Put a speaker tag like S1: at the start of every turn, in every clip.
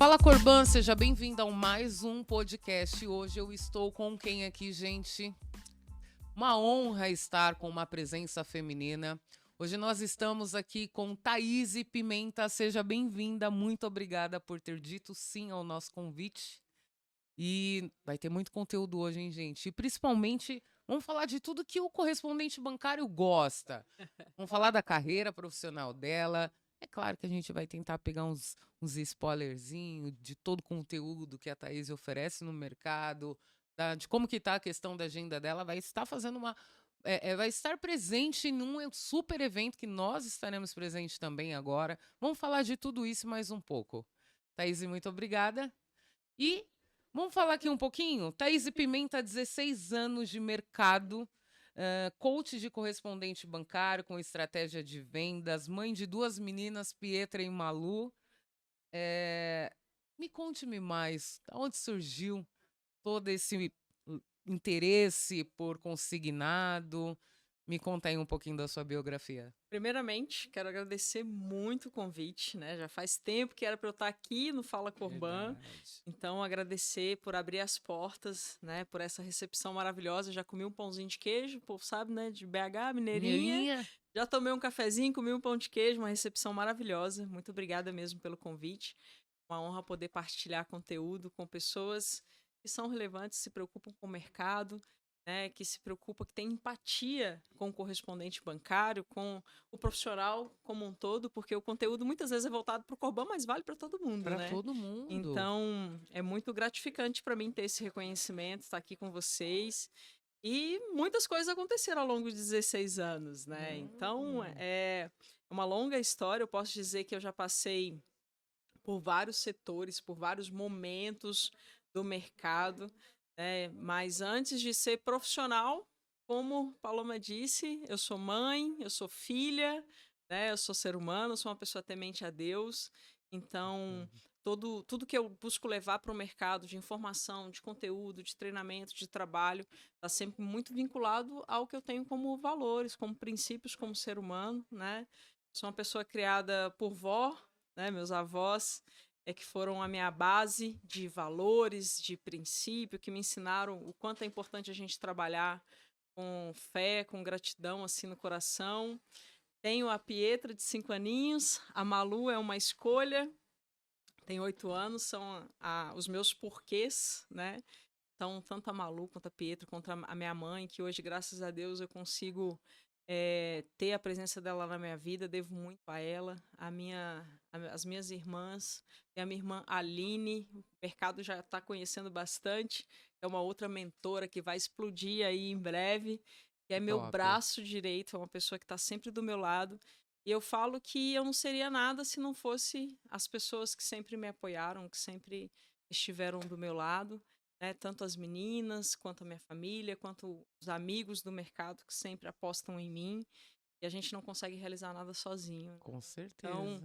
S1: Fala Corban, seja bem-vindo a mais um podcast. Hoje eu estou com quem aqui, gente? Uma honra estar com uma presença feminina. Hoje nós estamos aqui com Thaís Pimenta. Seja bem-vinda, muito obrigada por ter dito sim ao nosso convite. E vai ter muito conteúdo hoje, hein, gente? E principalmente, vamos falar de tudo que o correspondente bancário gosta. Vamos falar da carreira profissional dela. É claro que a gente vai tentar pegar uns spoilerzinhos de todo o conteúdo que a Thaís oferece no mercado, de como que tá a questão da agenda dela. Vai estar fazendo vai estar presente num super evento que nós estaremos presentes também agora. Vamos falar de tudo isso mais um pouco. Thaís, muito obrigada. E vamos falar aqui um pouquinho? Thaís Pimenta, 16 anos de mercado, coach de correspondente bancário com estratégia de vendas, mãe de 2 meninas, Pietra e Malu. Me conte-me mais, de onde surgiu todo esse interesse por consignado? Me conta aí um pouquinho da sua biografia.
S2: Primeiramente, quero agradecer muito o convite, né? Já faz tempo que era para eu estar aqui no Fala Corban.
S1: Verdade.
S2: Então, agradecer por abrir as portas, né? Por essa recepção maravilhosa. Já comi um pãozinho de queijo, o povo sabe, né? De BH, mineirinha.
S1: Mineirinha?
S2: Já tomei um cafezinho, comi um pão de queijo, uma recepção maravilhosa. Muito obrigada mesmo pelo convite. Uma honra poder partilhar conteúdo com pessoas que são relevantes, se preocupam com o mercado, né, que se preocupa, que tem empatia com o correspondente bancário, com o profissional como um todo, porque o conteúdo muitas vezes é voltado para o Corban, mas vale para todo mundo,
S1: Para
S2: né?
S1: todo mundo.
S2: Então, é muito gratificante para mim ter esse reconhecimento, estar aqui com vocês. E muitas coisas aconteceram ao longo de 16 anos, né? Então, é uma longa história. Eu posso dizer que eu já passei por vários setores, por vários momentos do mercado, né? Mas antes de ser profissional, como Paloma disse, eu sou mãe, eu sou filha, né? Eu sou ser humano, sou uma pessoa temente a Deus. Então, tudo que eu busco levar para o mercado de informação, de conteúdo, de treinamento, de trabalho, está sempre muito vinculado ao que eu tenho como valores, como princípios, como ser humano, né? Sou uma pessoa criada por vó, né? Meus avós que foram a minha base de valores, de princípio, que me ensinaram o quanto é importante a gente trabalhar com fé, com gratidão assim no coração. Tenho a Pietra de 5 aninhos, a Malu é uma escolha, tem 8 anos, são os meus porquês, né? Então, tanto a Malu quanto a Pietra, quanto a minha mãe, que hoje, graças a Deus, eu consigo ter a presença dela na minha vida, devo muito a ela, as minhas irmãs, e a minha irmã Aline, o mercado já está conhecendo bastante, é uma outra mentora que vai explodir aí em breve, que é meu
S1: Top.
S2: braço direito, é uma pessoa que está sempre do meu lado, e eu falo que eu não seria nada se não fosse as pessoas que sempre me apoiaram, que sempre estiveram do meu lado, né? Tanto as meninas, quanto a minha família, quanto os amigos do mercado que sempre apostam em mim. E a gente não consegue realizar nada sozinho.
S1: Com
S2: Então,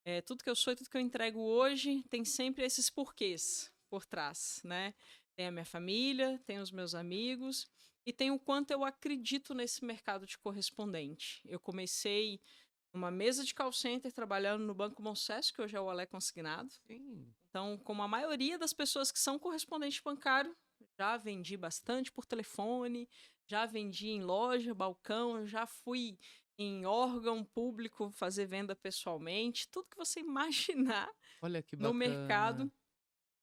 S1: certeza.
S2: tudo que eu sou e tudo que eu entrego hoje tem sempre esses porquês por trás, né? Tem a minha família, tem os meus amigos e tem o quanto eu acredito nesse mercado de correspondente. Eu comecei numa mesa de call center trabalhando no Banco Bom Sucesso, que hoje é o Alé Consignado.
S1: Sim.
S2: Então, como a maioria das pessoas que são correspondente bancário, já vendi bastante por telefone, já vendi em loja, balcão, já fui em órgão público fazer venda pessoalmente, tudo que você imaginar
S1: Olha que
S2: no
S1: bacana.
S2: mercado,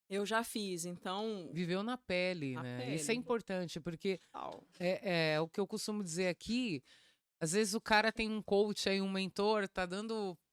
S2: eu já fiz. Então,
S1: Viveu na pele,
S2: na
S1: né? Isso é
S2: pele,
S1: importante, porque
S2: tal.
S1: é o que eu costumo dizer aqui. Às vezes o cara tem um coach aí, um mentor, tá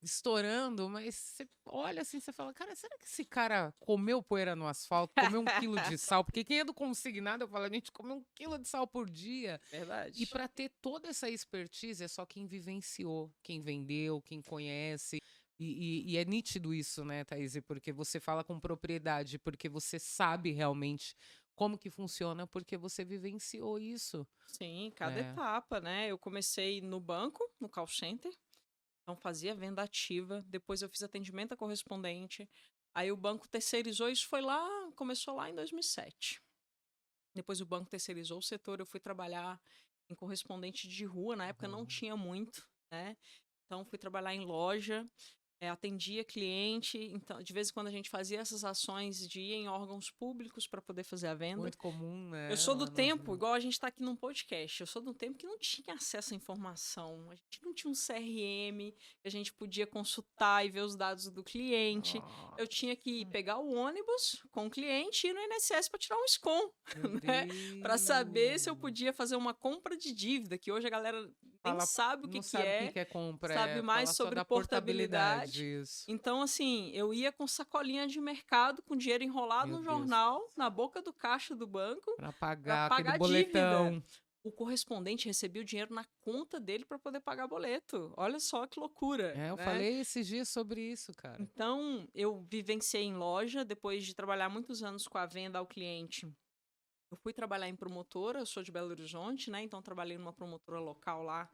S1: estourando, mas você olha assim, você fala, cara, será que esse cara comeu poeira no asfalto, comeu 1 quilo de sal? Porque quem é do consignado, eu falo, a gente come 1 quilo de sal por dia. E
S2: Verdade.
S1: para ter toda essa expertise é só quem vivenciou, quem vendeu, quem conhece. E é nítido isso, né, Thaís? Porque você fala com propriedade, porque você sabe realmente como que funciona, porque você vivenciou isso,
S2: Sim, cada
S1: né?
S2: etapa, né? Eu comecei no banco, no call center, então fazia venda ativa, depois eu fiz atendimento a correspondente, aí o banco terceirizou, isso foi lá, começou lá em 2007. Depois o banco terceirizou o setor, eu fui trabalhar em correspondente de rua, na época não
S1: Uhum.
S2: tinha muito, né? Então fui trabalhar em loja, atendia cliente, então de vez em quando a gente fazia essas ações de ir em órgãos públicos para poder fazer a venda.
S1: Muito comum,
S2: Eu
S1: né?
S2: sou do
S1: Lá nos...
S2: tempo, igual a gente está aqui num podcast, eu sou do tempo que não tinha acesso à informação, a gente não tinha um CRM, que a gente podia consultar e ver os dados do cliente. Eu tinha que pegar o ônibus com o cliente e ir no INSS para tirar um SCOM,
S1: Meu
S2: né? Para saber se eu
S1: Deus.
S2: podia fazer uma compra de dívida, que hoje a galera nem
S1: Fala,
S2: sabe o
S1: não
S2: que
S1: sabe o que
S2: é,
S1: que é compra,
S2: sabe mais
S1: fala só
S2: sobre
S1: da
S2: portabilidade.
S1: isso.
S2: Então, assim, eu ia com sacolinha de mercado, com dinheiro enrolado
S1: Meu
S2: no
S1: Deus.
S2: jornal, na boca do caixa do banco,
S1: Pra
S2: para
S1: pagar
S2: pagar
S1: aquele
S2: a dívida.
S1: boletão.
S2: O correspondente recebia o dinheiro na conta dele para poder pagar boleto. Olha só que loucura,
S1: É, eu
S2: né?
S1: falei esses dias sobre isso, cara.
S2: Então, eu vivenciei em loja, depois de trabalhar muitos anos com a venda ao cliente. Eu fui trabalhar em promotora, eu sou de Belo Horizonte, né? Então, trabalhei numa promotora local lá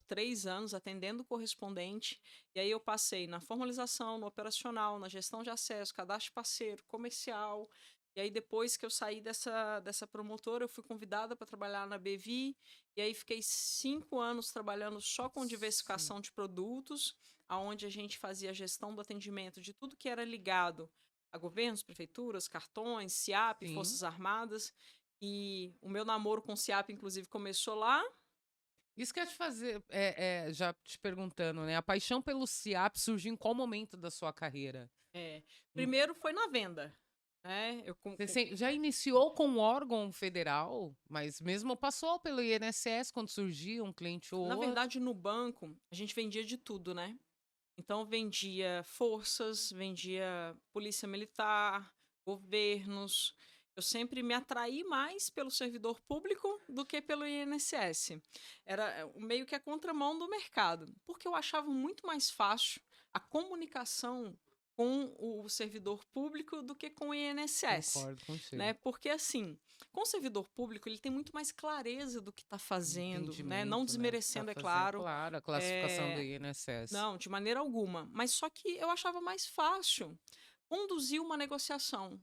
S2: 3 anos atendendo o correspondente, e aí eu passei na formalização, no operacional, na gestão de acesso, cadastro parceiro, comercial, e aí depois que eu saí dessa promotora, eu fui convidada para trabalhar na Bevi, e aí fiquei 5 anos trabalhando só com diversificação de produtos, aonde a gente fazia a gestão do atendimento de tudo que era ligado a governos, prefeituras, cartões, SIAP,
S1: Sim.
S2: Forças Armadas, e o meu namoro com o SIAP, inclusive, começou lá.
S1: Isso que eu ia te fazer, já te perguntando, né? A paixão pelo SIAP surgiu em qual momento da sua carreira?
S2: Primeiro foi na venda, né?
S1: Você já iniciou com um órgão federal, mas mesmo passou pelo INSS quando surgia um cliente ou
S2: Na
S1: outro?
S2: verdade, no banco, a gente vendia de tudo, né? Então, vendia forças, vendia polícia militar, governos. Eu sempre me atraí mais pelo servidor público do que pelo INSS. Era meio que a contramão do mercado, porque eu achava muito mais fácil a comunicação com o servidor público do que com o INSS,
S1: Concordo contigo.
S2: né? Porque assim, com o servidor público ele tem muito mais clareza do que está fazendo, né? Não
S1: Entendimento,
S2: desmerecendo,
S1: Tá
S2: é
S1: fazendo,
S2: claro.
S1: claro, a classificação do INSS.
S2: Não, de maneira alguma. Mas só que eu achava mais fácil conduzir uma negociação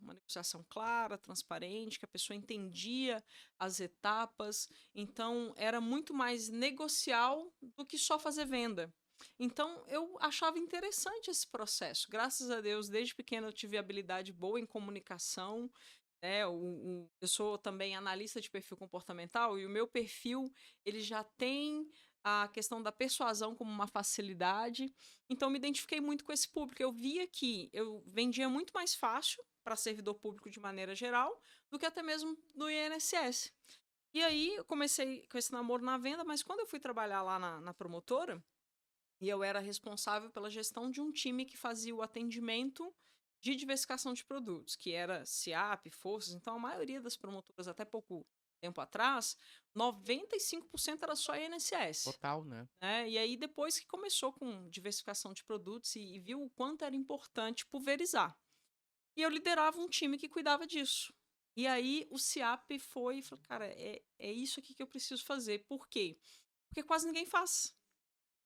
S2: clara, transparente, que a pessoa entendia as etapas. Então, era muito mais negocial do que só fazer venda. Então, eu achava interessante esse processo. Graças a Deus, desde pequena eu tive habilidade boa em comunicação. Né? Eu sou também analista de perfil comportamental e o meu perfil ele já tem a questão da persuasão como uma facilidade. Então, me identifiquei muito com esse público. Eu via que eu vendia muito mais fácil para servidor público de maneira geral do que até mesmo do INSS. E aí, eu comecei com esse namoro na venda, mas quando eu fui trabalhar lá na promotora, e eu era responsável pela gestão de um time que fazia o atendimento de diversificação de produtos, que era SIAP, Forças. Então, a maioria das promotoras, até pouco tempo atrás, 95% era só INSS.
S1: Total, né?
S2: E aí, depois que começou com diversificação de produtos e viu o quanto era importante pulverizar. E eu liderava um time que cuidava disso. E aí, o SIAP foi e falou, cara, é isso aqui que eu preciso fazer. Por quê? Porque quase ninguém faz.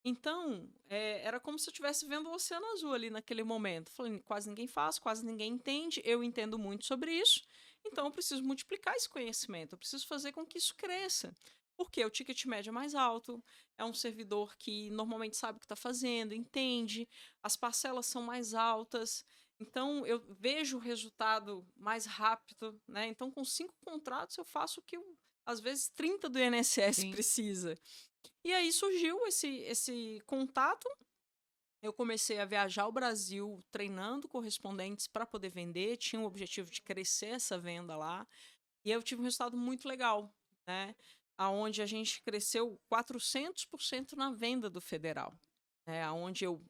S2: Então, era como se eu estivesse vendo o Oceano Azul ali naquele momento. Falei, quase ninguém faz, quase ninguém entende, eu entendo muito sobre isso, então eu preciso multiplicar esse conhecimento, eu preciso fazer com que isso cresça. Porque o ticket médio é mais alto, é um servidor que normalmente sabe o que está fazendo, entende, as parcelas são mais altas, então eu vejo o resultado mais rápido, né? Então, com 5 contratos, eu faço o que, às vezes, 30 do INSS
S1: Sim.
S2: precisa. E aí surgiu esse contato. Eu comecei a viajar ao Brasil treinando correspondentes para poder vender. Tinha o objetivo de crescer essa venda lá. E aí eu tive um resultado muito legal, né? Onde a gente cresceu 400% na venda do federal. Onde eu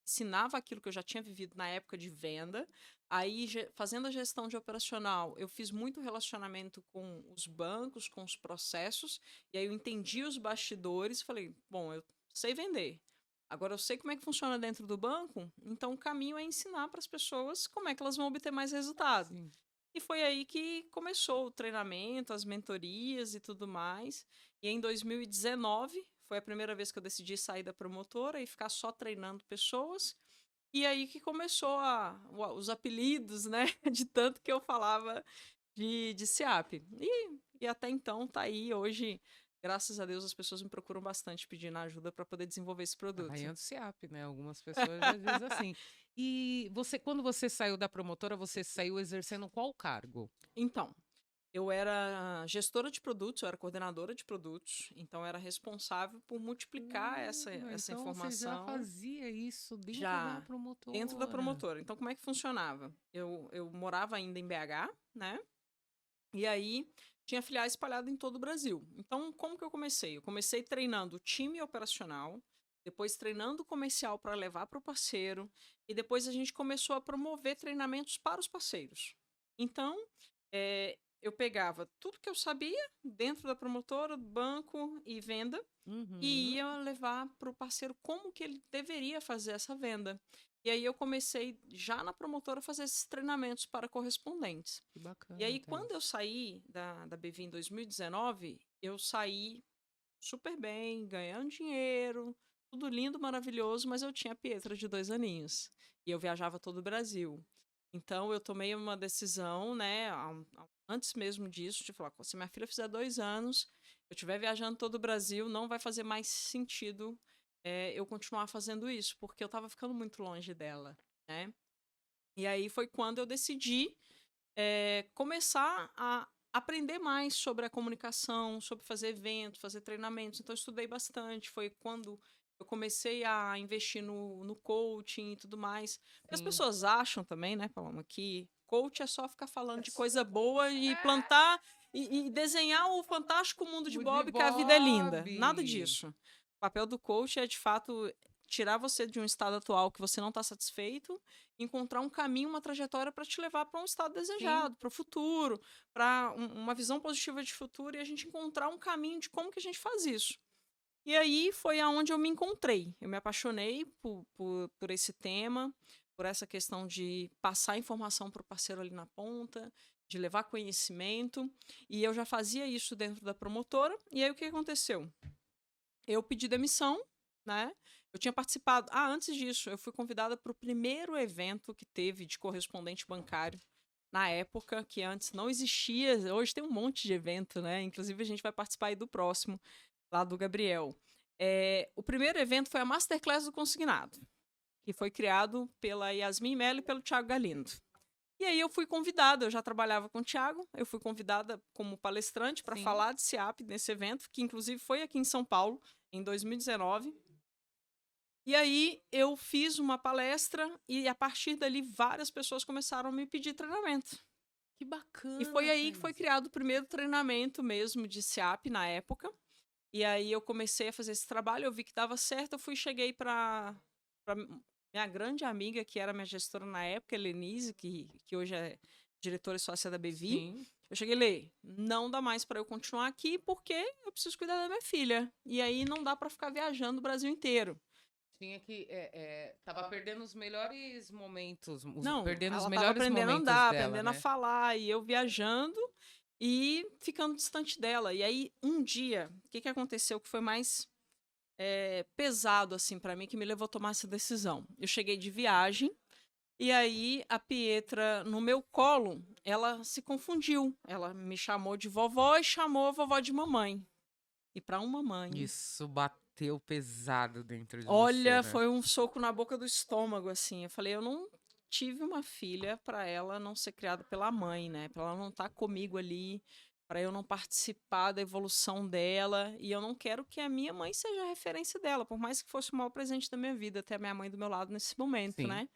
S2: ensinava aquilo que eu já tinha vivido na época de venda. Aí, fazendo a gestão de operacional, eu fiz muito relacionamento com os bancos, com os processos, e aí eu entendi os bastidores, falei, bom, eu sei vender. Agora eu sei como é que funciona dentro do banco, então o caminho é ensinar para as pessoas como é que elas vão obter mais resultado.
S1: Sim.
S2: E foi aí que começou o treinamento, as mentorias e tudo mais. E em 2019 foi a primeira vez que eu decidi sair da promotora e ficar só treinando pessoas. E aí que começou os apelidos, né? De tanto que eu falava de SIAP. E até então tá aí hoje graças a Deus as pessoas me procuram bastante pedindo ajuda para poder desenvolver esse produto.
S1: Rainha do SEAP, né? Algumas pessoas já dizem assim. E você, quando você saiu da promotora, você saiu exercendo qual cargo?
S2: Então, eu era gestora de produtos, eu era coordenadora de produtos, então eu era responsável por multiplicar essa
S1: Então você já
S2: informação
S1: fazia isso dentro da
S2: já dentro da
S1: promotora.
S2: promotora. Então, como é que funcionava? Eu morava ainda em BH, né? E aí tinha filiais espalhadas em todo o Brasil. Então, como que eu comecei? Eu comecei treinando o time operacional, depois treinando o comercial para levar para o parceiro, e depois a gente começou a promover treinamentos para os parceiros. Então, eu pegava tudo que eu sabia dentro da promotora, banco e venda, e
S1: Uhum.
S2: ia levar para o parceiro como que ele deveria fazer essa venda. E aí eu comecei já na promotora a fazer esses treinamentos para correspondentes.
S1: Que
S2: E
S1: bacana,
S2: aí, quando eu
S1: Thaís.
S2: saí da BV em 2019, eu saí super bem, ganhando dinheiro, tudo lindo, maravilhoso, mas eu tinha a Pietra de 2 aninhos. E eu viajava todo o Brasil. Então, eu tomei uma decisão, né, antes mesmo disso, de falar: se minha filha fizer 2 anos, eu estiver viajando todo o Brasil, não vai fazer mais sentido eu continuar fazendo isso, porque eu estava ficando muito longe dela, né? E aí foi quando eu decidi começar a aprender mais sobre a comunicação, sobre fazer evento, fazer treinamentos. Então, eu estudei bastante. Foi quando eu comecei a investir no coaching e tudo mais. Porque as
S1: Sim.
S2: pessoas acham também, né, Paloma, que coach é só ficar falando de coisa boa e
S1: É,
S2: plantar e desenhar o fantástico mundo de
S1: o de
S2: Bob, que a vida é
S1: Bob.
S2: linda. Nada disso. O papel do coach é, de fato, tirar você de um estado atual que você não está satisfeito, encontrar um caminho, uma trajetória para te levar para um estado
S1: Sim.
S2: desejado, para o futuro, para uma visão positiva de futuro, e a gente encontrar um caminho de como que a gente faz isso. E aí foi aonde eu me encontrei. Eu me apaixonei por esse tema, por essa questão de passar informação para o parceiro ali na ponta, de levar conhecimento. E eu já fazia isso dentro da promotora. E aí o que aconteceu? Eu pedi demissão, né? Eu tinha participado. Antes disso, eu fui convidada para o primeiro evento que teve de correspondente bancário. Na época, que antes não existia, hoje tem um monte de evento, né? Inclusive, a gente vai participar aí do próximo, lá do Gabriel. O primeiro evento foi a Masterclass do Consignado, que foi criado pela Yasmin Mello e pelo Thiago Galindo. E aí eu fui convidada, eu já trabalhava com o Thiago, eu fui convidada como palestrante para
S1: Sim.
S2: falar de SEAP nesse evento, que inclusive foi aqui em São Paulo, em 2019. E aí eu fiz uma palestra e a partir dali várias pessoas começaram a me pedir treinamento.
S1: Que
S2: E foi
S1: bacana,
S2: aí que foi
S1: Thaís.
S2: criado o primeiro treinamento mesmo de SEAP na época. E aí eu comecei a fazer esse trabalho, eu vi que dava certo, cheguei para minha grande amiga, que era minha gestora na época, Helenise, que hoje é diretora e sócia da Bevi.
S1: Sim.
S2: Eu cheguei, Lê, não dá mais para eu continuar aqui porque eu preciso cuidar da minha filha. E aí não dá para ficar viajando o Brasil inteiro.
S1: Tinha que. Tava perdendo os melhores momentos.
S2: Não,
S1: Perdendo os
S2: ela estava
S1: melhores
S2: aprendendo a
S1: momentos
S2: andar,
S1: dela,
S2: aprendendo a
S1: né?
S2: falar, e eu viajando e ficando distante dela. E aí, um dia, o que aconteceu que foi mais pesado, assim, para mim, que me levou a tomar essa decisão? Eu cheguei de viagem, e aí a Pietra, no meu colo, ela se confundiu. Ela me chamou de vovó e chamou a vovó de mamãe. E para uma mãe,
S1: Isso bateu pesado dentro de você,
S2: olha,
S1: né?
S2: foi um soco na boca do estômago, assim. Eu falei, eu não tive uma filha para ela não ser criada pela mãe, né? Para ela não estar comigo ali, para eu não participar da evolução dela. E eu não quero que a minha mãe seja a referência dela, por mais que fosse o maior presente da minha vida, ter a minha mãe do meu lado nesse momento,
S1: Sim.
S2: né?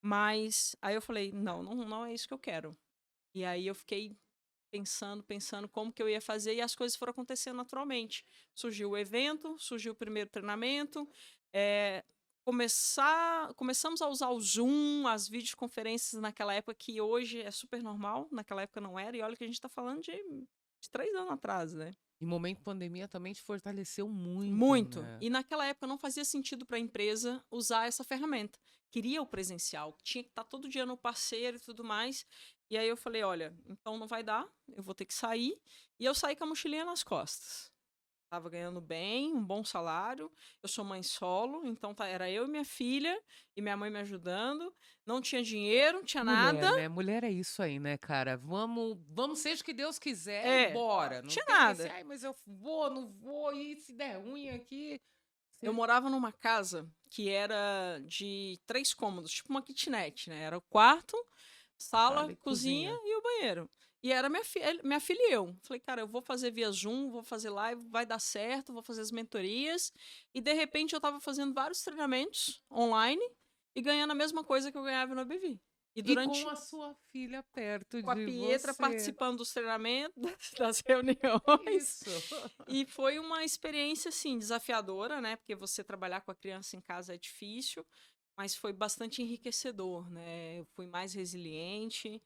S2: Mas aí eu falei, não é isso que eu quero. E aí eu fiquei pensando como que eu ia fazer, e as coisas foram acontecendo naturalmente. Surgiu o evento, surgiu o primeiro treinamento, eh, começamos a usar o Zoom, as videoconferências naquela época, que hoje é super normal, naquela época não era, e olha que a gente está falando de 3 anos atrás, né?
S1: E momento pandemia também te fortaleceu muito,
S2: Muito.
S1: né?
S2: E naquela época não fazia sentido para a empresa usar essa ferramenta. Queria o presencial, tinha que estar todo dia no parceiro e tudo mais. E aí eu falei, olha, então não vai dar, eu vou ter que sair. E eu saí com a mochilinha nas costas, estava ganhando bem, um bom salário. Eu sou mãe solo, então era eu e minha filha, e minha mãe me ajudando. Não tinha dinheiro, não tinha nada.
S1: Mulher, né? Mulher é isso aí, né, cara? Vamos, seja o que Deus quiser e
S2: É,
S1: bora.
S2: não
S1: Não
S2: tinha
S1: tem esse,
S2: nada.
S1: ai, mas eu vou, não vou, e se der ruim aqui.
S2: Eu
S1: Você
S2: morava numa casa que era de 3 cômodos, tipo uma kitnet, né? Era o quarto,
S1: fala
S2: sala,
S1: e
S2: cozinha
S1: cozinha.
S2: e o banheiro. E era minha filha e eu. Falei, cara, eu vou fazer via Zoom, vou fazer live, vai dar certo, vou fazer as mentorias. E de repente eu tava fazendo vários treinamentos online e ganhando a mesma coisa que eu ganhava no BV. E
S1: E com
S2: durante
S1: a sua filha perto
S2: com a
S1: de
S2: Pietra
S1: você.
S2: participando dos treinamentos, das reuniões.
S1: Isso.
S2: E foi uma experiência, assim, desafiadora, né? Porque você trabalhar com a criança em casa é difícil, mas foi bastante enriquecedor, né? Eu fui mais resiliente.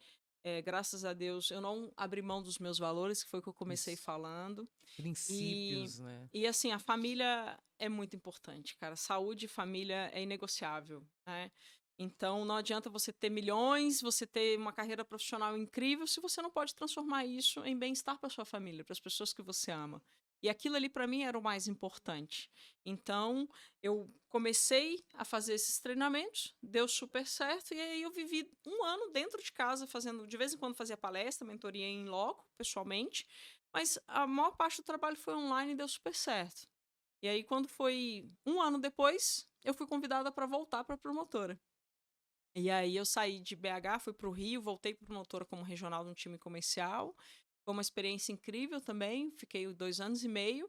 S2: Graças a Deus, eu não abri mão dos meus valores, que foi o que eu comecei
S1: Isso.
S2: falando. E,
S1: Princípios, né?
S2: e assim, a família é muito importante, cara. Saúde e família é inegociável, né? Então, não adianta você ter milhões, você ter uma carreira profissional incrível, se você não pode transformar isso em bem-estar para sua família, para as pessoas que você ama. E aquilo ali, para mim, era o mais importante. Então, eu comecei a fazer esses treinamentos, deu super certo, e aí eu vivi um ano dentro de casa, fazendo, de vez em quando fazia palestra, mentoria em loco, pessoalmente, mas a maior parte do trabalho foi online e deu super certo. E aí, quando foi um ano depois, eu fui convidada para voltar para a promotora. E aí eu saí de BH, fui para o Rio, voltei para promotora como regional de um time comercial. Foi uma experiência incrível também, fiquei 2 anos e meio,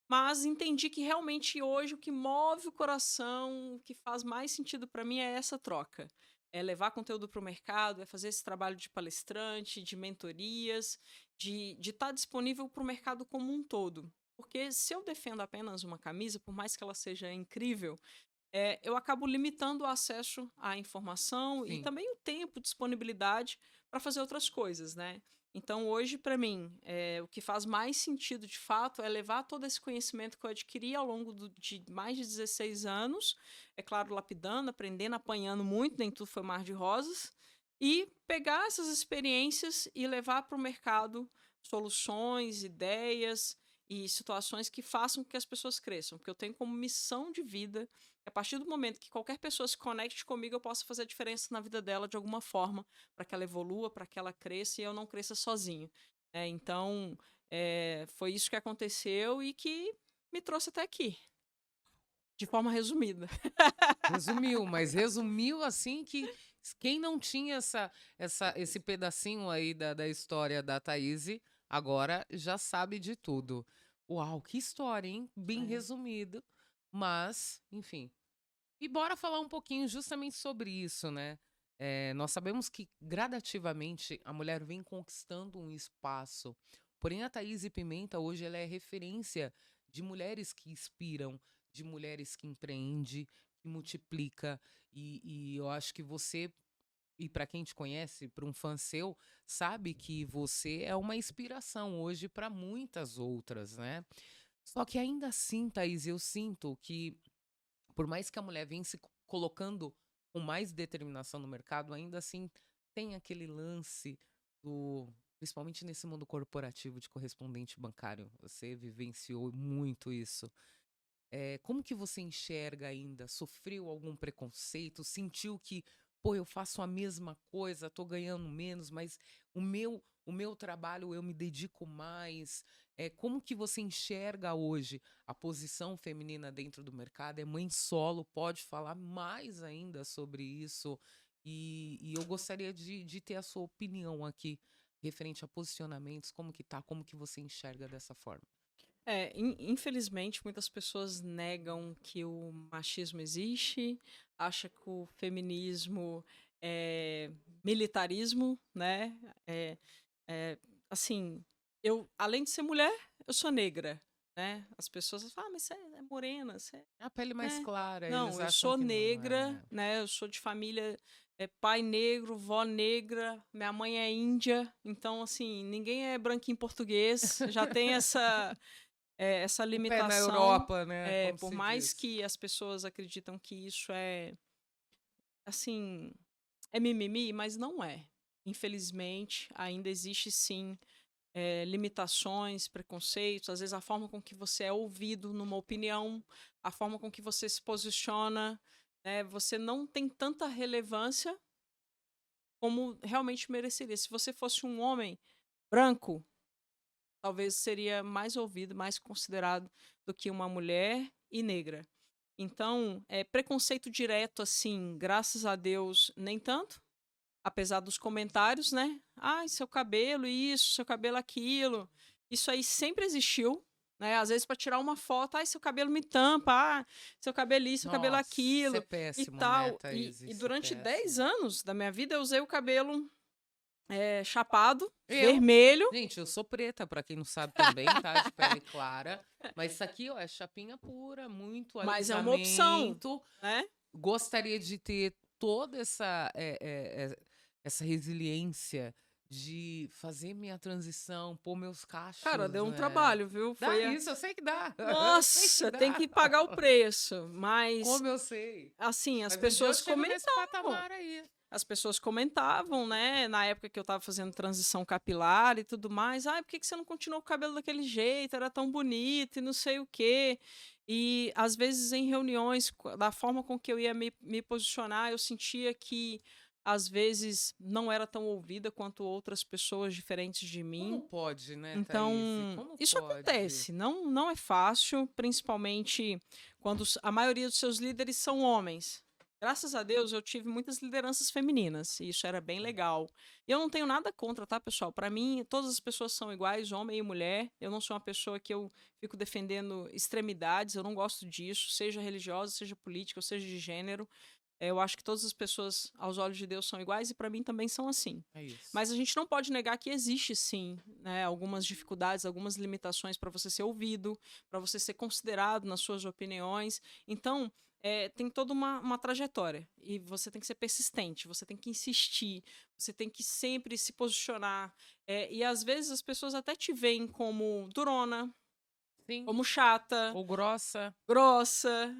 S2: mas entendi que realmente hoje o que move o coração, o que faz mais sentido para mim é essa troca. É levar conteúdo para o mercado, é fazer esse trabalho de palestrante, de mentorias, de estar disponível para o mercado como um todo. Porque se eu defendo apenas uma camisa, por mais que ela seja incrível, eu acabo limitando o acesso à informação e
S1: Sim.
S2: também o tempo, disponibilidade para fazer outras coisas, né? Então, hoje, para mim, o que faz mais sentido, de fato, é levar todo esse conhecimento que eu adquiri ao longo de mais de 16 anos, é claro, lapidando, aprendendo, apanhando muito, nem tudo foi mar de rosas, e pegar essas experiências e levar para o mercado soluções, ideias e situações que façam com que as pessoas cresçam, porque eu tenho como missão de vida a partir do momento que qualquer pessoa se conecte comigo, eu posso fazer a diferença na vida dela de alguma forma, para que ela evolua, para que ela cresça e eu não cresça sozinho. Então, foi isso que aconteceu e que me trouxe até aqui, de forma resumida.
S1: Resumiu, mas resumiu assim que quem não tinha esse pedacinho aí da história da Thaís, agora já sabe de tudo. Uau, que história, hein? Bem
S2: É.
S1: resumido, mas, enfim. E bora falar um pouquinho justamente sobre isso, né? Nós sabemos que gradativamente a mulher vem conquistando um espaço. Porém, a Thaís Pimenta hoje ela é referência de mulheres que inspiram, de mulheres que empreende, que multiplica. E eu acho que você, e para quem te conhece, para um fã seu, sabe que você é uma inspiração hoje para muitas outras, né? Só que ainda assim, Thaís, eu sinto que por mais que a mulher venha se colocando com mais determinação no mercado, ainda assim tem aquele lance do. Principalmente nesse mundo corporativo de correspondente bancário. Você vivenciou muito isso. Como que você enxerga ainda? Sofreu algum preconceito? Sentiu que, pô, eu faço a mesma coisa, tô ganhando menos, mas o meu trabalho eu me dedico mais. Como que você enxerga hoje a posição feminina dentro do mercado? É mãe solo, pode falar mais ainda sobre isso? E eu gostaria de ter a sua opinião aqui, referente a posicionamentos, como que tá, como que você enxerga dessa forma.
S2: Infelizmente, muitas pessoas negam que o machismo existe, acha que o feminismo é militarismo, né? É, é, assim, além de ser mulher, eu sou negra, né? As pessoas falam, mas você é morena, você é,
S1: A pele mais
S2: né?
S1: clara, eles
S2: Não, eu
S1: acham
S2: sou
S1: que não
S2: negra,
S1: é.
S2: né? Eu sou de família, pai negro, vó negra, minha mãe é índia, então, assim, ninguém é branquinho português, já tem essa
S1: O pé na
S2: limitação,
S1: Europa, né, como
S2: por
S1: se
S2: mais
S1: diz.
S2: que as pessoas acreditam que isso é, assim, é mimimi, mas não é. Infelizmente, ainda existe sim limitações, preconceitos, às vezes a forma com que você é ouvido numa opinião, a forma com que você se posiciona, né, você não tem tanta relevância como realmente mereceria. Se você fosse um homem branco, talvez seria mais ouvido, mais considerado do que uma mulher e negra. Então, preconceito direto, assim, graças a Deus, nem tanto, apesar dos comentários, né? Ai, seu cabelo isso, seu cabelo aquilo. Isso aí sempre existiu, né? Às vezes para tirar uma foto, ai, seu cabelo me tampa, seu cabelo isso, seu cabelo
S1: Nossa, isso é
S2: aquilo e
S1: péssimo, né,
S2: tal.
S1: Thaís?
S2: E
S1: Isso é
S2: durante 10
S1: péssimo.
S2: anos da minha vida eu usei o cabelo chapado,
S1: Eu,
S2: vermelho.
S1: gente, eu sou preta, pra quem não sabe também, tá? De pele clara. Mas isso aqui, ó, é chapinha pura, muito
S2: Mas é uma opção,
S1: alisamento.
S2: né?
S1: Gostaria de ter toda essa resiliência de fazer minha transição, pôr meus
S2: Cara,
S1: cachos,
S2: deu um
S1: né?
S2: trabalho, viu?
S1: Dá
S2: Foi
S1: isso, eu sei que dá. Eu sei que
S2: Nossa, tem
S1: dá.
S2: que pagar o preço, mas
S1: Como eu sei.
S2: assim, as
S1: Mas um dia eu
S2: pessoas
S1: chego nesse
S2: comentavam.
S1: patamar aí.
S2: As pessoas comentavam, né, na época que eu estava fazendo transição capilar e tudo mais, por que que você não continuou com o cabelo daquele jeito? Era tão bonito e não sei o quê. E às vezes em reuniões, da forma com que eu ia me posicionar, eu sentia que às vezes não era tão ouvida quanto outras pessoas diferentes de
S1: Como
S2: mim.
S1: pode, né, Thaís?
S2: Então,
S1: Como
S2: isso
S1: pode?
S2: acontece, não é fácil, principalmente quando a maioria dos seus líderes são homens. Graças a Deus, eu tive muitas lideranças femininas, e isso era bem legal. E eu não tenho nada contra, tá, pessoal? Para mim, todas as pessoas são iguais, homem e mulher. Eu não sou uma pessoa que eu fico defendendo extremidades, eu não gosto disso, seja religiosa, seja política, ou seja de gênero. Eu acho que todas as pessoas, aos olhos de Deus, são iguais e para mim também são assim.
S1: É isso.
S2: Mas a gente não pode negar que existe sim, né, algumas dificuldades, algumas limitações para você ser ouvido, para você ser considerado nas suas opiniões. Então, tem toda uma trajetória e você tem que ser persistente, você tem que insistir, você tem que sempre se posicionar. E às vezes as pessoas até te veem como durona,
S1: Sim.
S2: como chata,
S1: Ou grossa.
S2: grossa.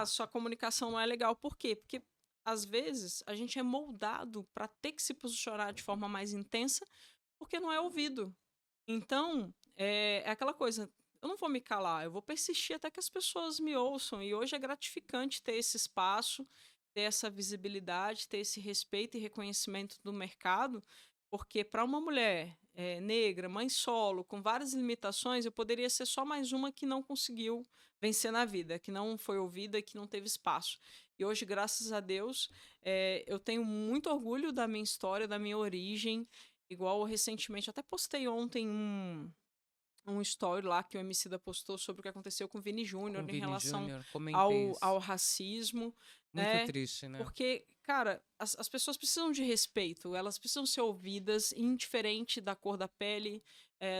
S2: Sua comunicação não é legal. Por quê? Porque às vezes a gente é moldado para ter que se posicionar de forma mais intensa porque não é ouvido. Então, é aquela coisa, eu não vou me calar, eu vou persistir até que as pessoas me ouçam. E hoje é gratificante ter esse espaço, ter essa visibilidade, ter esse respeito e reconhecimento do mercado, porque para uma mulher negra, mãe solo, com várias limitações, eu poderia ser só mais uma que não conseguiu vencer na vida, que não foi ouvida, que não teve espaço. E hoje, graças a Deus, eu tenho muito orgulho da minha história, da minha origem. Igual recentemente, até postei ontem um story lá que o Emicida postou sobre o que aconteceu com o Vini
S1: Com
S2: Júnior em
S1: Vini
S2: relação
S1: Júnior, comentei
S2: ao
S1: isso.
S2: racismo,
S1: Muito
S2: né?
S1: triste, né?
S2: Porque, cara, as pessoas precisam de respeito, elas precisam ser ouvidas, indiferente da cor da pele,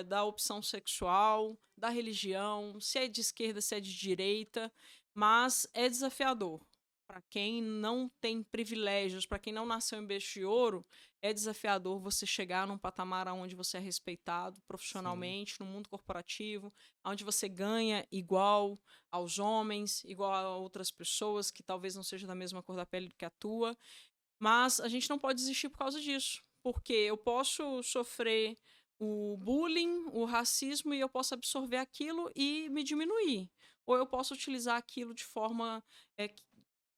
S2: da opção sexual, da religião, se é de esquerda, se é de direita, mas é desafiador. Para quem não tem privilégios, para quem não nasceu em berço de ouro, é desafiador você chegar num patamar onde você é respeitado
S1: Sim.
S2: profissionalmente, no mundo corporativo, onde você ganha igual aos homens, igual a outras pessoas que talvez não sejam da mesma cor da pele que a tua. Mas a gente não pode desistir por causa disso, porque eu posso sofrer o bullying, o racismo, e eu posso absorver aquilo e me diminuir. Ou eu posso utilizar aquilo de forma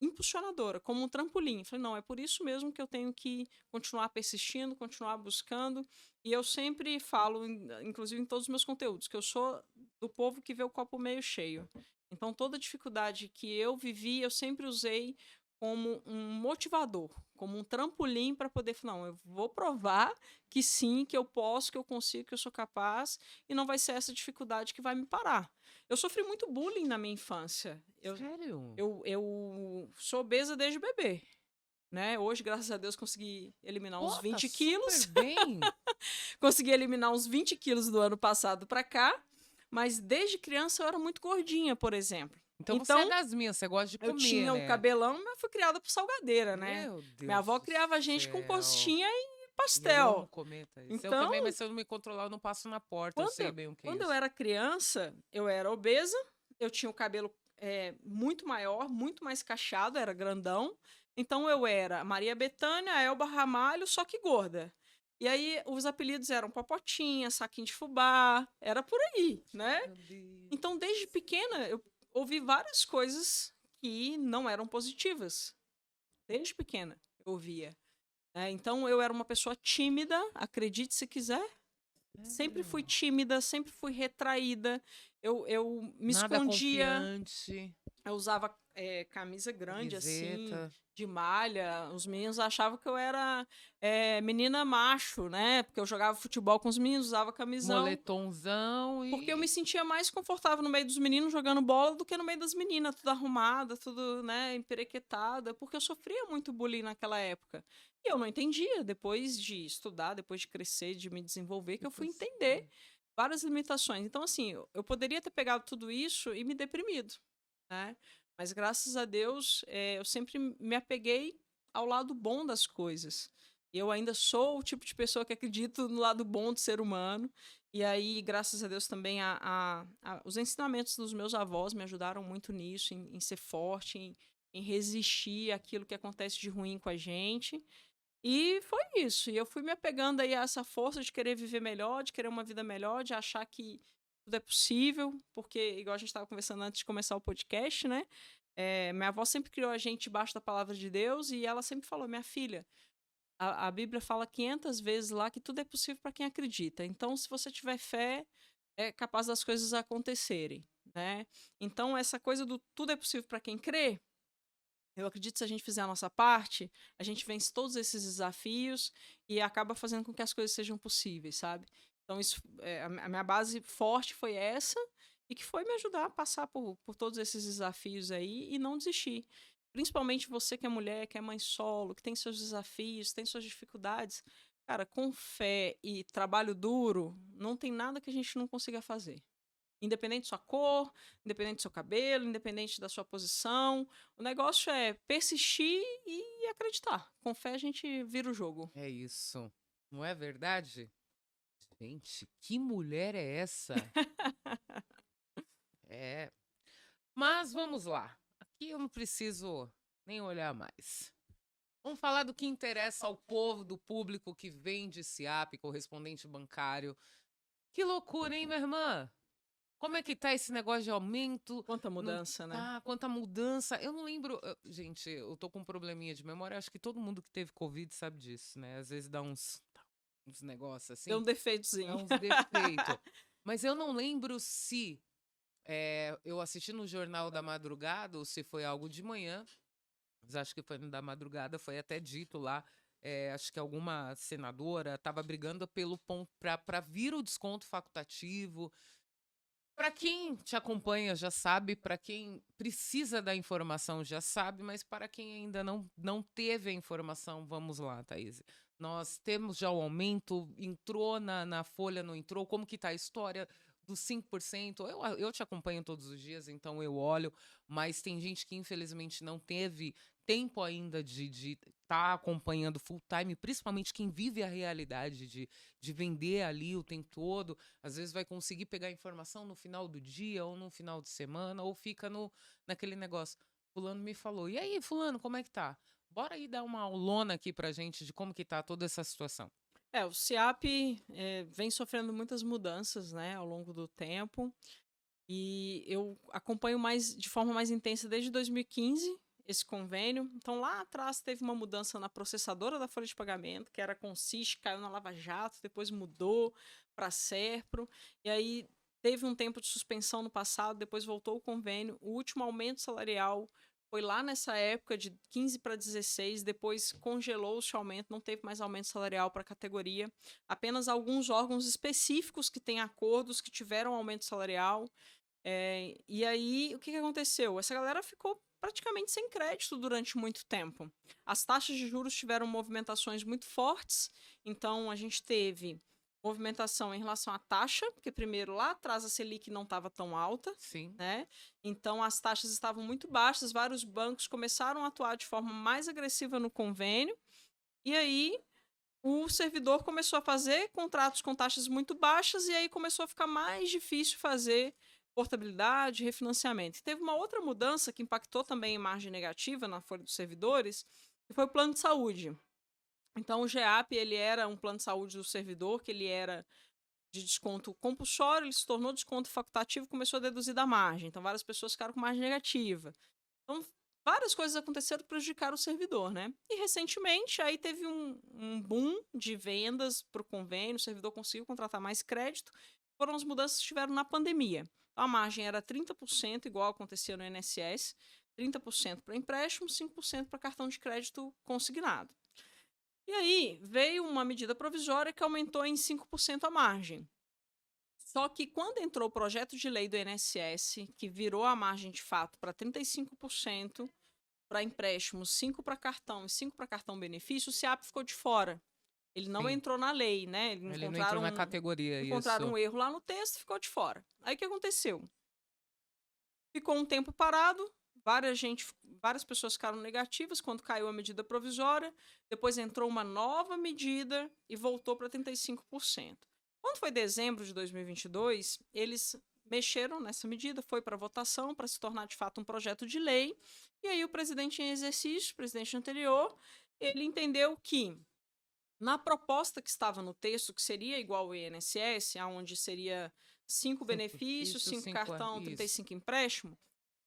S2: impulsionadora, como um trampolim. Falei, não, é por isso mesmo que eu tenho que continuar persistindo, continuar buscando. E eu sempre falo, inclusive em todos os meus conteúdos, que eu sou do povo que vê o copo meio cheio. Então, toda dificuldade que eu vivi, eu sempre usei como um motivador, como um trampolim para poder falar, não, eu vou provar que sim, que eu posso, que eu consigo, que eu sou capaz, e não vai ser essa dificuldade que vai me parar. Eu sofri muito bullying na minha infância.
S1: Sério?
S2: Eu sou obesa desde bebê, né? Hoje, graças a Deus, consegui eliminar
S1: Pô,
S2: uns
S1: tá
S2: 20
S1: super
S2: quilos.
S1: bem.
S2: Consegui eliminar uns 20 quilos do ano passado para cá. Mas desde criança eu era muito gordinha, por exemplo.
S1: Então você é
S2: Então,
S1: das minhas, você gosta de
S2: eu
S1: comer,
S2: tinha o
S1: né?
S2: cabelão, mas fui criada por salgadeira, né?
S1: Meu
S2: Minha
S1: Deus
S2: avó
S1: do
S2: criava a gente com
S1: céu.
S2: postinha e
S1: E eu amo
S2: pastel.
S1: comer, Thaís. Eu
S2: Então,
S1: também, mas se eu não me controlar, eu não passo na porta. Eu
S2: Quando,
S1: sei
S2: eu-
S1: bem o que é
S2: quando eu
S1: isso.
S2: era criança, eu era obesa, eu tinha o cabelo muito maior, muito mais cacheado, era grandão. Então eu era Maria Bethânia, Elba Ramalho, só que gorda. E aí os apelidos eram Popotinha, Saquinho de Fubá, era por aí, né?
S1: Meu Deus.
S2: Então, desde pequena, eu ouvi várias coisas que não eram positivas. Desde pequena, eu ouvia. Então, eu era uma pessoa tímida, acredite se quiser. Sempre fui
S1: Sério?
S2: tímida, sempre fui retraída. Eu me
S1: Nada
S2: escondia.
S1: confiante,
S2: Eu usava camisa grande, assim,
S1: camiseta,
S2: de malha. Os meninos achavam que eu era menina macho, né? Porque eu jogava futebol com os meninos, usava camisão.
S1: moletomzão
S2: Porque eu
S1: e
S2: me sentia mais confortável no meio dos meninos jogando bola do que no meio das meninas, tudo arrumada, tudo, né, emperequetada, porque eu sofria muito bullying naquela época. E eu não entendia, depois de estudar, depois de crescer, de me desenvolver, que eu fui
S1: depois.
S2: entender várias limitações. Então, assim, eu poderia ter pegado tudo isso e me deprimido, né? Mas graças a Deus, eu sempre me apeguei ao lado bom das coisas. E eu ainda sou o tipo de pessoa que acredito no lado bom do ser humano. E aí, graças a Deus, também os ensinamentos dos meus avós me ajudaram muito nisso, em ser forte, em resistir àquilo que acontece de ruim com a gente. E foi isso. E eu fui me apegando aí a essa força de querer viver melhor, de querer uma vida melhor, de achar que tudo é possível, porque, igual a gente estava conversando antes de começar o podcast, né? Minha avó sempre criou a gente debaixo da palavra de Deus e ela sempre falou: minha filha, a Bíblia fala 500 vezes lá que tudo é possível para quem acredita. Então, se você tiver fé, é capaz das coisas acontecerem, né? Então, essa coisa do tudo é possível para quem crê, eu acredito que se a gente fizer a nossa parte, a gente vence todos esses desafios e acaba fazendo com que as coisas sejam possíveis, sabe? Então, a minha base forte foi essa e que foi me ajudar a passar por todos esses desafios aí e não desistir. Principalmente você que é mulher, que é mãe solo, que tem seus desafios, tem suas dificuldades. Cara, com fé e trabalho duro, não tem nada que a gente não consiga fazer. Independente da sua cor, independente do seu cabelo, independente da sua posição. O negócio é persistir e acreditar. Com fé a gente vira o jogo.
S1: É isso. Não é verdade? Gente, que mulher é essa? É. Mas vamos lá. Aqui eu não preciso nem olhar mais. Vamos falar do que interessa ao povo, do público que vende SIAP, correspondente bancário. Que loucura, hein, minha irmã? Como é que tá esse negócio de aumento?
S2: Quanta
S1: Não
S2: mudança, né?
S1: tá? Quanta mudança? Eu não lembro. Gente, eu tô com um probleminha de memória. Acho que todo mundo que teve Covid sabe disso, né? Às vezes dá uns negócios
S2: Deu
S1: assim,
S2: um
S1: dá
S2: defeitozinho.
S1: uns defeitos. Mas eu não lembro se eu assisti no Jornal da Madrugada ou se foi algo de manhã. Mas acho que foi no da madrugada, foi até dito lá. Acho que alguma senadora estava brigando pelo ponto para vir o desconto facultativo. Para quem te acompanha já sabe, para quem precisa da informação já sabe, mas para quem ainda não teve a informação, vamos lá, Thaís. Nós temos já o aumento, entrou na folha, não entrou? Como que tá a história dos 5%? Eu te acompanho todos os dias, então eu olho, mas tem gente que infelizmente não teve tempo ainda de estar acompanhando full time, principalmente quem vive a realidade de vender ali o tempo todo. Às vezes vai conseguir pegar informação no final do dia ou no final de semana, ou fica naquele negócio. Fulano me falou. E aí, fulano, como é que tá? Bora aí dar uma aulona aqui pra gente de como que tá toda essa situação.
S2: O SIAP vem sofrendo muitas mudanças, né, ao longo do tempo. E eu acompanho de forma mais intensa desde 2015 esse convênio. Então, lá atrás teve uma mudança na processadora da folha de pagamento, que era com CIS, caiu na Lava Jato, depois mudou para Serpro. E aí teve um tempo de suspensão no passado, depois voltou o convênio. O último aumento salarial foi lá nessa época, de 15 para 16, depois congelou-se o aumento, não teve mais aumento salarial para a categoria. Apenas alguns órgãos específicos que têm acordos que tiveram aumento salarial. E aí, o que aconteceu? Essa galera ficou praticamente sem crédito durante muito tempo. As taxas de juros tiveram movimentações muito fortes, então a gente teve movimentação em relação à taxa, porque primeiro lá atrás a Selic não estava tão alta,
S1: Sim.
S2: né? Então as taxas estavam muito baixas, vários bancos começaram a atuar de forma mais agressiva no convênio, e aí o servidor começou a fazer contratos com taxas muito baixas e aí começou a ficar mais difícil fazer portabilidade, refinanciamento. E teve uma outra mudança que impactou também em margem negativa na folha dos servidores, que foi o plano de saúde. Então, o GEAP, ele era um plano de saúde do servidor, que ele era de desconto compulsório, ele se tornou desconto facultativo e começou a deduzir da margem. Então, várias pessoas ficaram com margem negativa. Então, várias coisas aconteceram que prejudicaram o servidor, né? E, recentemente, aí teve um boom de vendas para o convênio, o servidor conseguiu contratar mais crédito, foram as mudanças que tiveram na pandemia. Então, a margem era 30%, igual acontecia no INSS, 30% para empréstimo, 5% para cartão de crédito consignado. E aí, veio uma medida provisória que aumentou em 5% a margem. Só que quando entrou o projeto de lei do INSS, que virou a margem de fato para 35% para empréstimo, 5% para cartão e 5% para cartão benefício, o SEAP ficou de fora. Ele não
S1: Sim.
S2: entrou na lei, né?
S1: Ele não entrou na categoria,
S2: Encontraram
S1: isso.
S2: um erro lá no texto, ficou de fora. Aí o que aconteceu? Ficou um tempo parado, várias pessoas ficaram negativas quando caiu a medida provisória, depois entrou uma nova medida e voltou para 35%. Quando foi dezembro de 2022, eles mexeram nessa medida, foi para votação para se tornar de fato um projeto de lei, e aí o presidente em exercício, o presidente anterior, ele entendeu que na proposta que estava no texto, que seria igual ao INSS, onde seria 5 benefícios, 5 cartão,
S1: Isso.
S2: 35 empréstimo,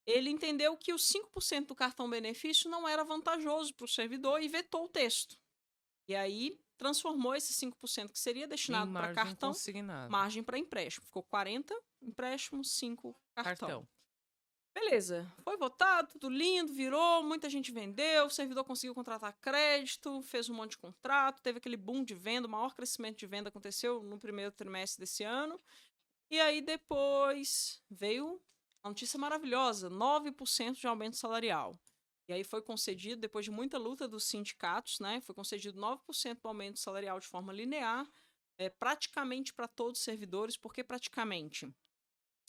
S2: ele entendeu que os 5% do cartão benefício não era vantajoso para o servidor e vetou o texto. E aí transformou esse 5% que seria destinado para cartão, margem para empréstimo. Ficou 40 empréstimo, 5 cartão. Beleza, foi votado, tudo lindo, virou, muita gente vendeu, o servidor conseguiu contratar crédito, fez um monte de contrato, teve aquele boom de venda, o maior crescimento de venda aconteceu no primeiro trimestre desse ano. E aí depois veio a notícia maravilhosa, 9% de aumento salarial. E aí foi concedido, depois de muita luta dos sindicatos, né, foi concedido 9% do aumento salarial de forma linear, praticamente para todos os servidores. Por que praticamente?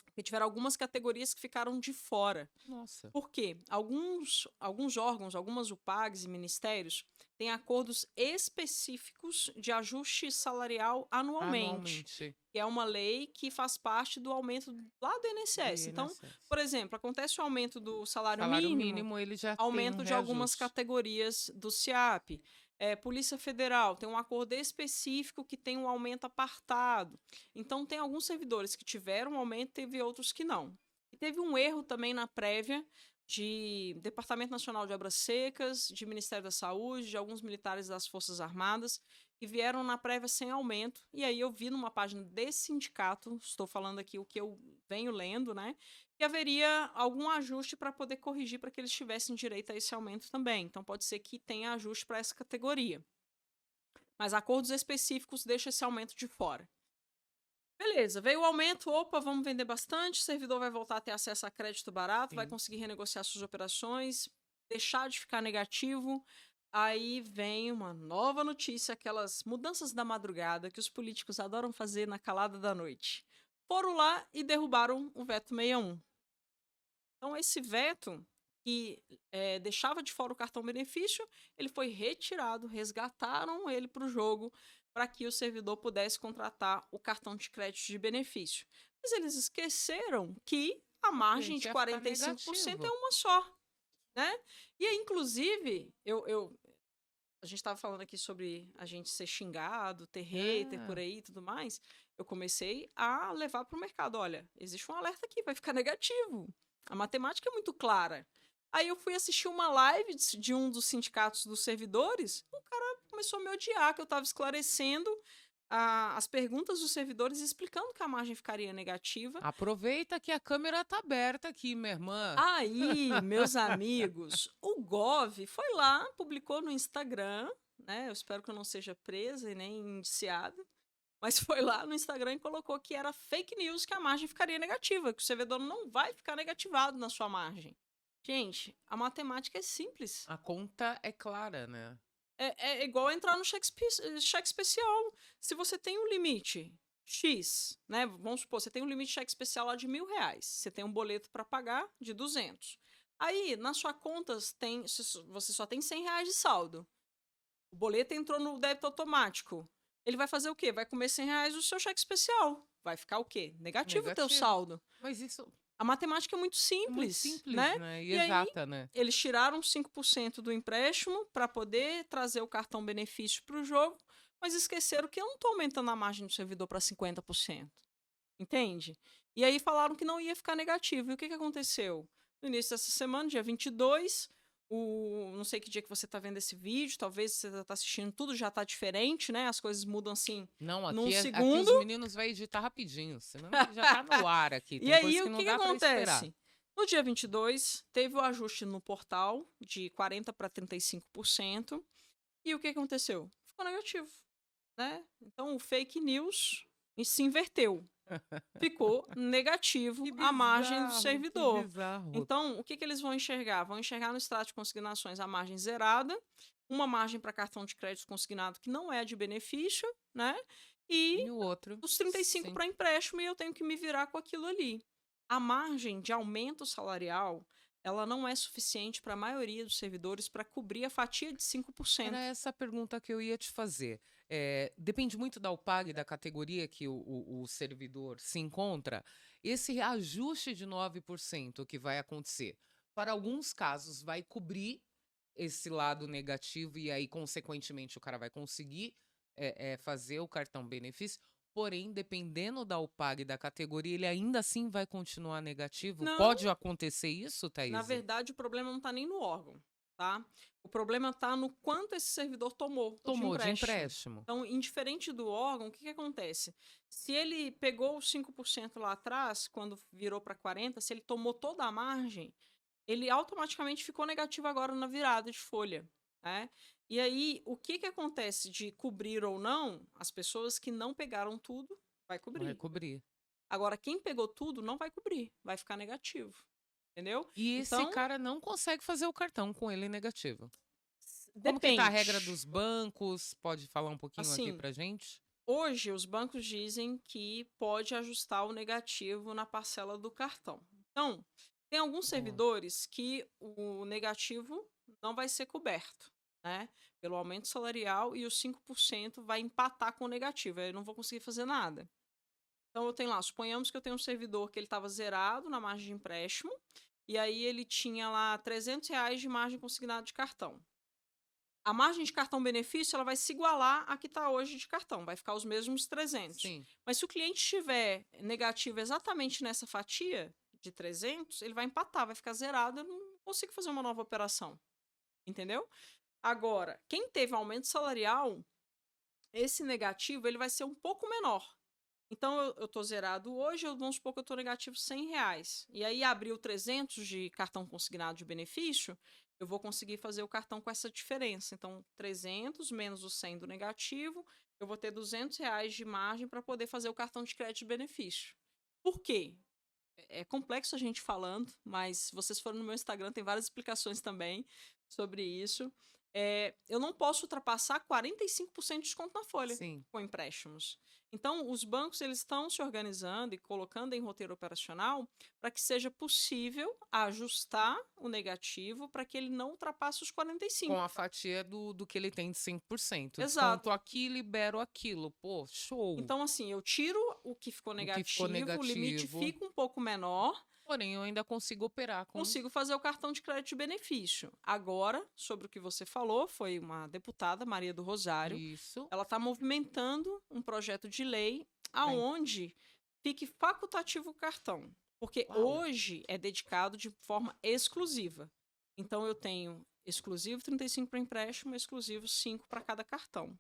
S2: Porque tiveram algumas categorias que ficaram de fora.
S1: Nossa.
S2: Por quê? Alguns órgãos, algumas UPAGs e ministérios têm acordos específicos de ajuste salarial anualmente. Que é uma lei que faz parte do aumento lá do INSS. Então, por exemplo, acontece o aumento do salário mínimo,
S1: ele já
S2: aumento
S1: tem um
S2: de algumas
S1: reajuste.
S2: categorias do SEAP. Polícia Federal tem um acordo específico que tem um aumento apartado. Então, tem alguns servidores que tiveram um aumento, teve outros que não. E teve um erro também na prévia de Departamento Nacional de Obras Secas, de Ministério da Saúde, de alguns militares das Forças Armadas, que vieram na prévia sem aumento. E aí eu vi numa página desse sindicato, estou falando aqui o que eu venho lendo, né, que haveria algum ajuste para poder corrigir para que eles tivessem direito a esse aumento também. Então pode ser que tenha ajuste para essa categoria. Mas acordos específicos deixam esse aumento de fora. Beleza, veio o aumento, opa, vamos vender bastante, o servidor vai voltar a ter acesso a crédito barato, vai conseguir renegociar suas operações, deixar de ficar negativo. Aí vem uma nova notícia, aquelas mudanças da madrugada que os políticos adoram fazer na calada da noite. Foram lá e derrubaram o veto 61. Então, esse veto que deixava de fora o cartão benefício, ele foi retirado, resgataram ele para o jogo, para que o servidor pudesse contratar o cartão de crédito de benefício. Mas eles esqueceram que a margem de 45% é uma só, né? E aí, inclusive, a gente estava falando aqui sobre a gente ser xingado, ter hater por aí e tudo mais. Eu comecei a levar para o mercado. Olha, existe um alerta aqui, vai ficar negativo. A matemática é muito clara. Aí eu fui assistir uma live de um dos sindicatos dos servidores, o cara começou a me odiar, que eu estava esclarecendo as perguntas dos servidores, explicando que a margem ficaria negativa.
S1: Aproveita que a câmera tá aberta aqui, minha irmã.
S2: Aí, meus amigos, o Gov foi lá, publicou no Instagram, né? Eu espero que eu não seja presa e nem indiciada. Mas foi lá no Instagram e colocou que era fake news, que a margem ficaria negativa, que o servidor não vai ficar negativado na sua margem. Gente, a matemática é simples.
S1: A conta é clara, né?
S2: É igual entrar no cheque especial. Se você tem um limite X, né? Vamos supor, você tem um limite de cheque especial lá de R$1.000. Você tem um boleto para pagar de 200. Aí, na sua conta, você só tem R$100 de saldo. O boleto entrou no débito automático. Ele vai fazer o quê? Vai comer R$100 do seu cheque especial. Vai ficar o quê? Negativo o teu saldo.
S1: Mas isso...
S2: A matemática é muito
S1: É muito
S2: simples,
S1: simples,
S2: né?
S1: né? E
S2: E aí,
S1: exata, né?
S2: eles tiraram 5% do empréstimo para poder trazer o cartão benefício para o jogo, mas esqueceram que eu não estou aumentando a margem do servidor para 50%. Entende? E aí falaram que não ia ficar negativo. E o que aconteceu? No início dessa semana, dia 22, não sei que dia que você está vendo esse vídeo, talvez você está assistindo, tudo já está diferente, né? As coisas mudam assim
S1: Não,
S2: num
S1: aqui
S2: segundo.
S1: os meninos vão editar rapidinho, senão aqui já tá no ar aqui.
S2: E
S1: Tem coisa
S2: aí,
S1: que
S2: o
S1: não
S2: que
S1: dá para esperar.
S2: acontece? No dia 22, teve o ajuste no portal de 40% para 35%. E o que aconteceu? Ficou negativo, né? Então, o fake news se inverteu. Ficou negativo a margem do
S1: Que
S2: servidor.
S1: bizarro.
S2: Então, o que eles vão enxergar? Vão enxergar no extrato de consignações a margem zerada, uma margem para cartão de crédito consignado que não é de benefício, né?
S1: E
S2: E
S1: o outro?
S2: os 35
S1: Sim.
S2: para empréstimo e eu tenho que me virar com aquilo ali. A margem de aumento salarial, ela não é suficiente para a maioria dos servidores para cobrir a fatia de 5%.
S1: Era essa a pergunta que eu ia te fazer. Depende muito da UPAG, da categoria que o servidor se encontra. Esse reajuste de 9% que vai acontecer, para alguns casos, vai cobrir esse lado negativo e aí, consequentemente, o cara vai conseguir fazer o cartão benefício. Porém, dependendo da UPAG e da categoria, ele ainda assim vai continuar negativo.
S2: Não,
S1: Pode acontecer isso,
S2: na
S1: Thaís?
S2: verdade, o problema não está nem no órgão, tá? O problema está no quanto esse servidor tomou de
S1: Tomou de
S2: empréstimo.
S1: empréstimo.
S2: Então, indiferente do órgão, o que acontece? Se ele pegou os 5% lá atrás, quando virou para 40%, se ele tomou toda a margem, ele automaticamente ficou negativo agora na virada de folha, né? E aí, o que acontece de cobrir ou não? As pessoas que não pegaram tudo, vai
S1: Vai
S2: cobrir.
S1: cobrir.
S2: Agora, quem pegou tudo, não vai cobrir, vai ficar negativo. Entendeu?
S1: E esse
S2: Então,
S1: cara não consegue fazer o cartão com ele negativo. Como que tá a regra
S2: depende.
S1: dos bancos? Pode falar um pouquinho aqui
S2: Assim,
S1: pra gente?
S2: hoje os bancos dizem que pode ajustar o negativo na parcela do cartão. Então, tem alguns
S1: Boa.
S2: servidores que o negativo não vai ser coberto, né? Pelo aumento salarial e os 5% vai empatar com o negativo. Aí eu não vou conseguir fazer nada. Então, eu tenho lá, suponhamos que eu tenho um servidor que ele estava zerado na margem de empréstimo, e aí ele tinha lá R$ 300 de margem consignada de cartão. A margem de cartão benefício ela vai se igualar a que está hoje de cartão, vai ficar os mesmos 300.
S1: Sim.
S2: Mas se o cliente estiver negativo exatamente nessa fatia de 300, ele vai empatar, vai ficar zerado, eu não consigo fazer uma nova operação. Entendeu? Agora, quem teve aumento salarial, esse negativo ele vai ser um pouco menor. Então, eu estou zerado hoje, vamos supor que eu estou negativo R$ 100. E aí, abriu 300 de cartão consignado de benefício, eu vou conseguir fazer o cartão com essa diferença. Então, 300 menos o 100 do negativo, eu vou ter R$ 200 de margem para poder fazer o cartão de crédito de benefício. Por quê? É complexo a gente falando, mas se vocês forem no meu Instagram, tem várias explicações também sobre isso. Eu não posso ultrapassar 45% de desconto na folha
S1: Sim.
S2: com empréstimos. Então, os bancos eles estão se organizando e colocando em roteiro operacional para que seja possível ajustar o negativo para que ele não ultrapasse os 45%.
S1: Com a fatia do que ele tem de 5%.
S2: Exato.
S1: Desconto aqui, libero aquilo. Pô, show.
S2: Então, assim, eu tiro o que ficou negativo, o limite fica um pouco menor,
S1: Porém, eu ainda consigo operar com.
S2: consigo fazer o cartão de crédito de benefício. Agora, sobre o que você falou, foi uma deputada, Maria do Rosário.
S1: Isso.
S2: Ela está movimentando um projeto de lei aonde fique facultativo o cartão. Porque
S1: Uau.
S2: hoje é dedicado de forma exclusiva. Então, eu tenho exclusivo 35 para empréstimo, exclusivo 5 para cada cartão.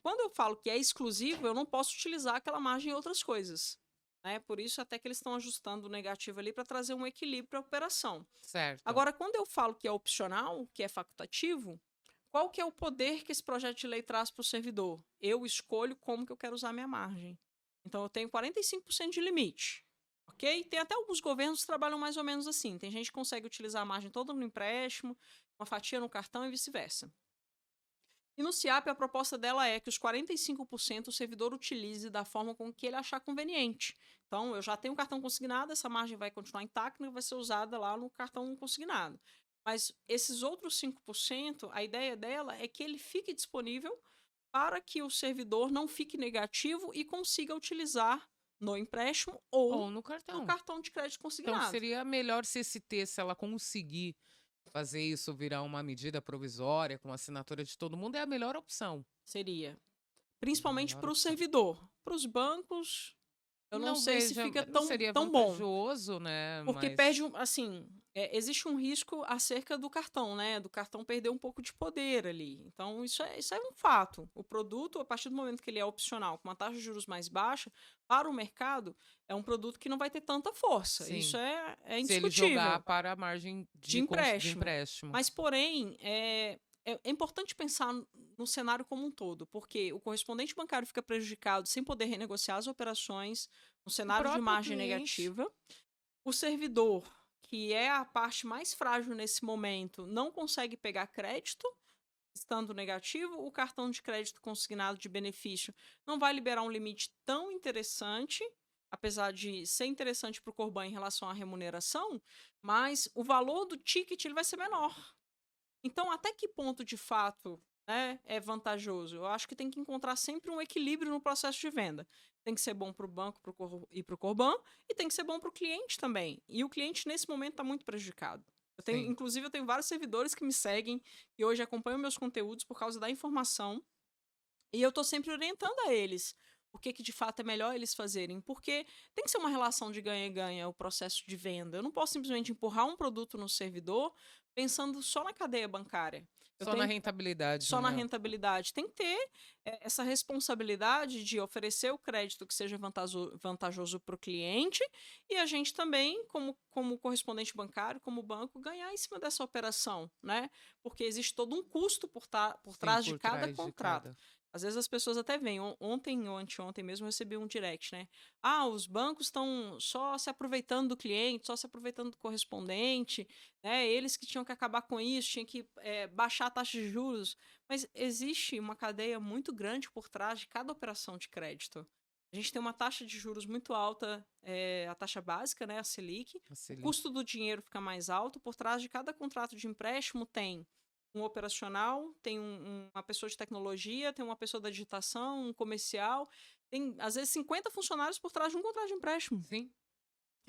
S2: Quando eu falo que é exclusivo, eu não posso utilizar aquela margem em outras coisas. Né? Por isso, até que eles estão ajustando o negativo ali para trazer um equilíbrio para a operação.
S1: Certo.
S2: Agora, quando eu falo que é opcional, que é facultativo, qual que é o poder que esse projeto de lei traz para o servidor? Eu escolho como que eu quero usar a minha margem. Então, eu tenho 45% de limite. Ok? Tem até alguns governos que trabalham mais ou menos assim. Tem gente que consegue utilizar a margem toda no empréstimo, uma fatia no cartão e vice-versa. E no CIAP, a proposta dela é que os 45% o servidor utilize da forma com que ele achar conveniente. Então, eu já tenho um cartão consignado, essa margem vai continuar intacta e vai ser usada lá no cartão consignado. Mas esses outros 5%, a ideia dela é que ele fique disponível para que o servidor não fique negativo e consiga utilizar no empréstimo ou
S1: Ou no
S2: no
S1: cartão.
S2: cartão de crédito
S1: Então
S2: consignado.
S1: seria melhor se esse T, se ela conseguir fazer isso virar uma medida provisória com assinatura de todo mundo, é a melhor opção.
S2: Seria.
S1: Seria a
S2: Principalmente
S1: melhor
S2: para o
S1: opção.
S2: servidor. Para os bancos, eu não
S1: Não
S2: sei se
S1: veja,
S2: fica
S1: não
S2: tão,
S1: seria
S2: tão bom.
S1: vantajoso, né?
S2: Porque
S1: Mas
S2: perde, assim, existe um risco acerca do cartão, né? Do cartão perder um pouco de poder ali. Então, isso é um fato. O produto, a partir do momento que ele é opcional, com uma taxa de juros mais baixa, para o mercado, é um produto que não vai ter tanta força. Isso
S1: sim,
S2: é
S1: se ele jogar
S2: indiscutível.
S1: para a margem
S2: De
S1: de
S2: empréstimo.
S1: empréstimo.
S2: Mas, porém, é importante pensar no cenário como um todo, porque o correspondente bancário fica prejudicado sem poder renegociar as operações, no
S1: O
S2: cenário de
S1: próprio
S2: margem
S1: cliente,
S2: negativa. O servidor, que é a parte mais frágil nesse momento, não consegue pegar crédito, estando negativo. O cartão de crédito consignado de benefício não vai liberar um limite tão interessante, apesar de ser interessante para o Corban em relação à remuneração, mas o valor do ticket ele vai ser menor. Então, até que ponto de fato, né, é vantajoso? Eu acho que tem que encontrar sempre um equilíbrio no processo de venda. Tem que ser bom para o banco e para o Corban, e tem que ser bom para o cliente também. E o cliente, nesse momento, está muito prejudicado.
S1: sim.
S2: Inclusive, eu tenho vários servidores que me seguem e hoje acompanham meus conteúdos por causa da informação. E eu estou sempre orientando a eles o que de fato é melhor eles fazerem. Porque tem que ser uma relação de ganha-ganha o processo de venda. Eu não posso simplesmente empurrar um produto no servidor pensando só na cadeia bancária. Eu
S1: Só na
S2: tenho
S1: rentabilidade,
S2: só na
S1: né?
S2: rentabilidade. Tem que ter essa responsabilidade de oferecer o crédito que seja vantajoso para o cliente e a gente também, como correspondente bancário, como banco, ganhar em cima dessa operação, né? Porque existe todo um custo por
S1: Sim,
S2: trás de
S1: por
S2: cada
S1: trás de
S2: contrato.
S1: cada.
S2: Às vezes as pessoas até veem, ontem ou anteontem mesmo eu recebi um direct, né? Ah, os bancos estão só se aproveitando do cliente, só se aproveitando do correspondente, né? Eles que tinham que acabar com isso, tinham que baixar a taxa de juros. Mas existe uma cadeia muito grande por trás de cada operação de crédito. A gente tem uma taxa de juros muito alta, a taxa básica, né, a Selic.
S1: A
S2: O
S1: Selic.
S2: custo do dinheiro fica mais alto. Por trás de cada contrato de empréstimo tem um operacional, tem uma pessoa de tecnologia, tem uma pessoa da digitação, um comercial. Tem, às vezes, 50 funcionários por trás de um contrato de empréstimo.
S1: Sim.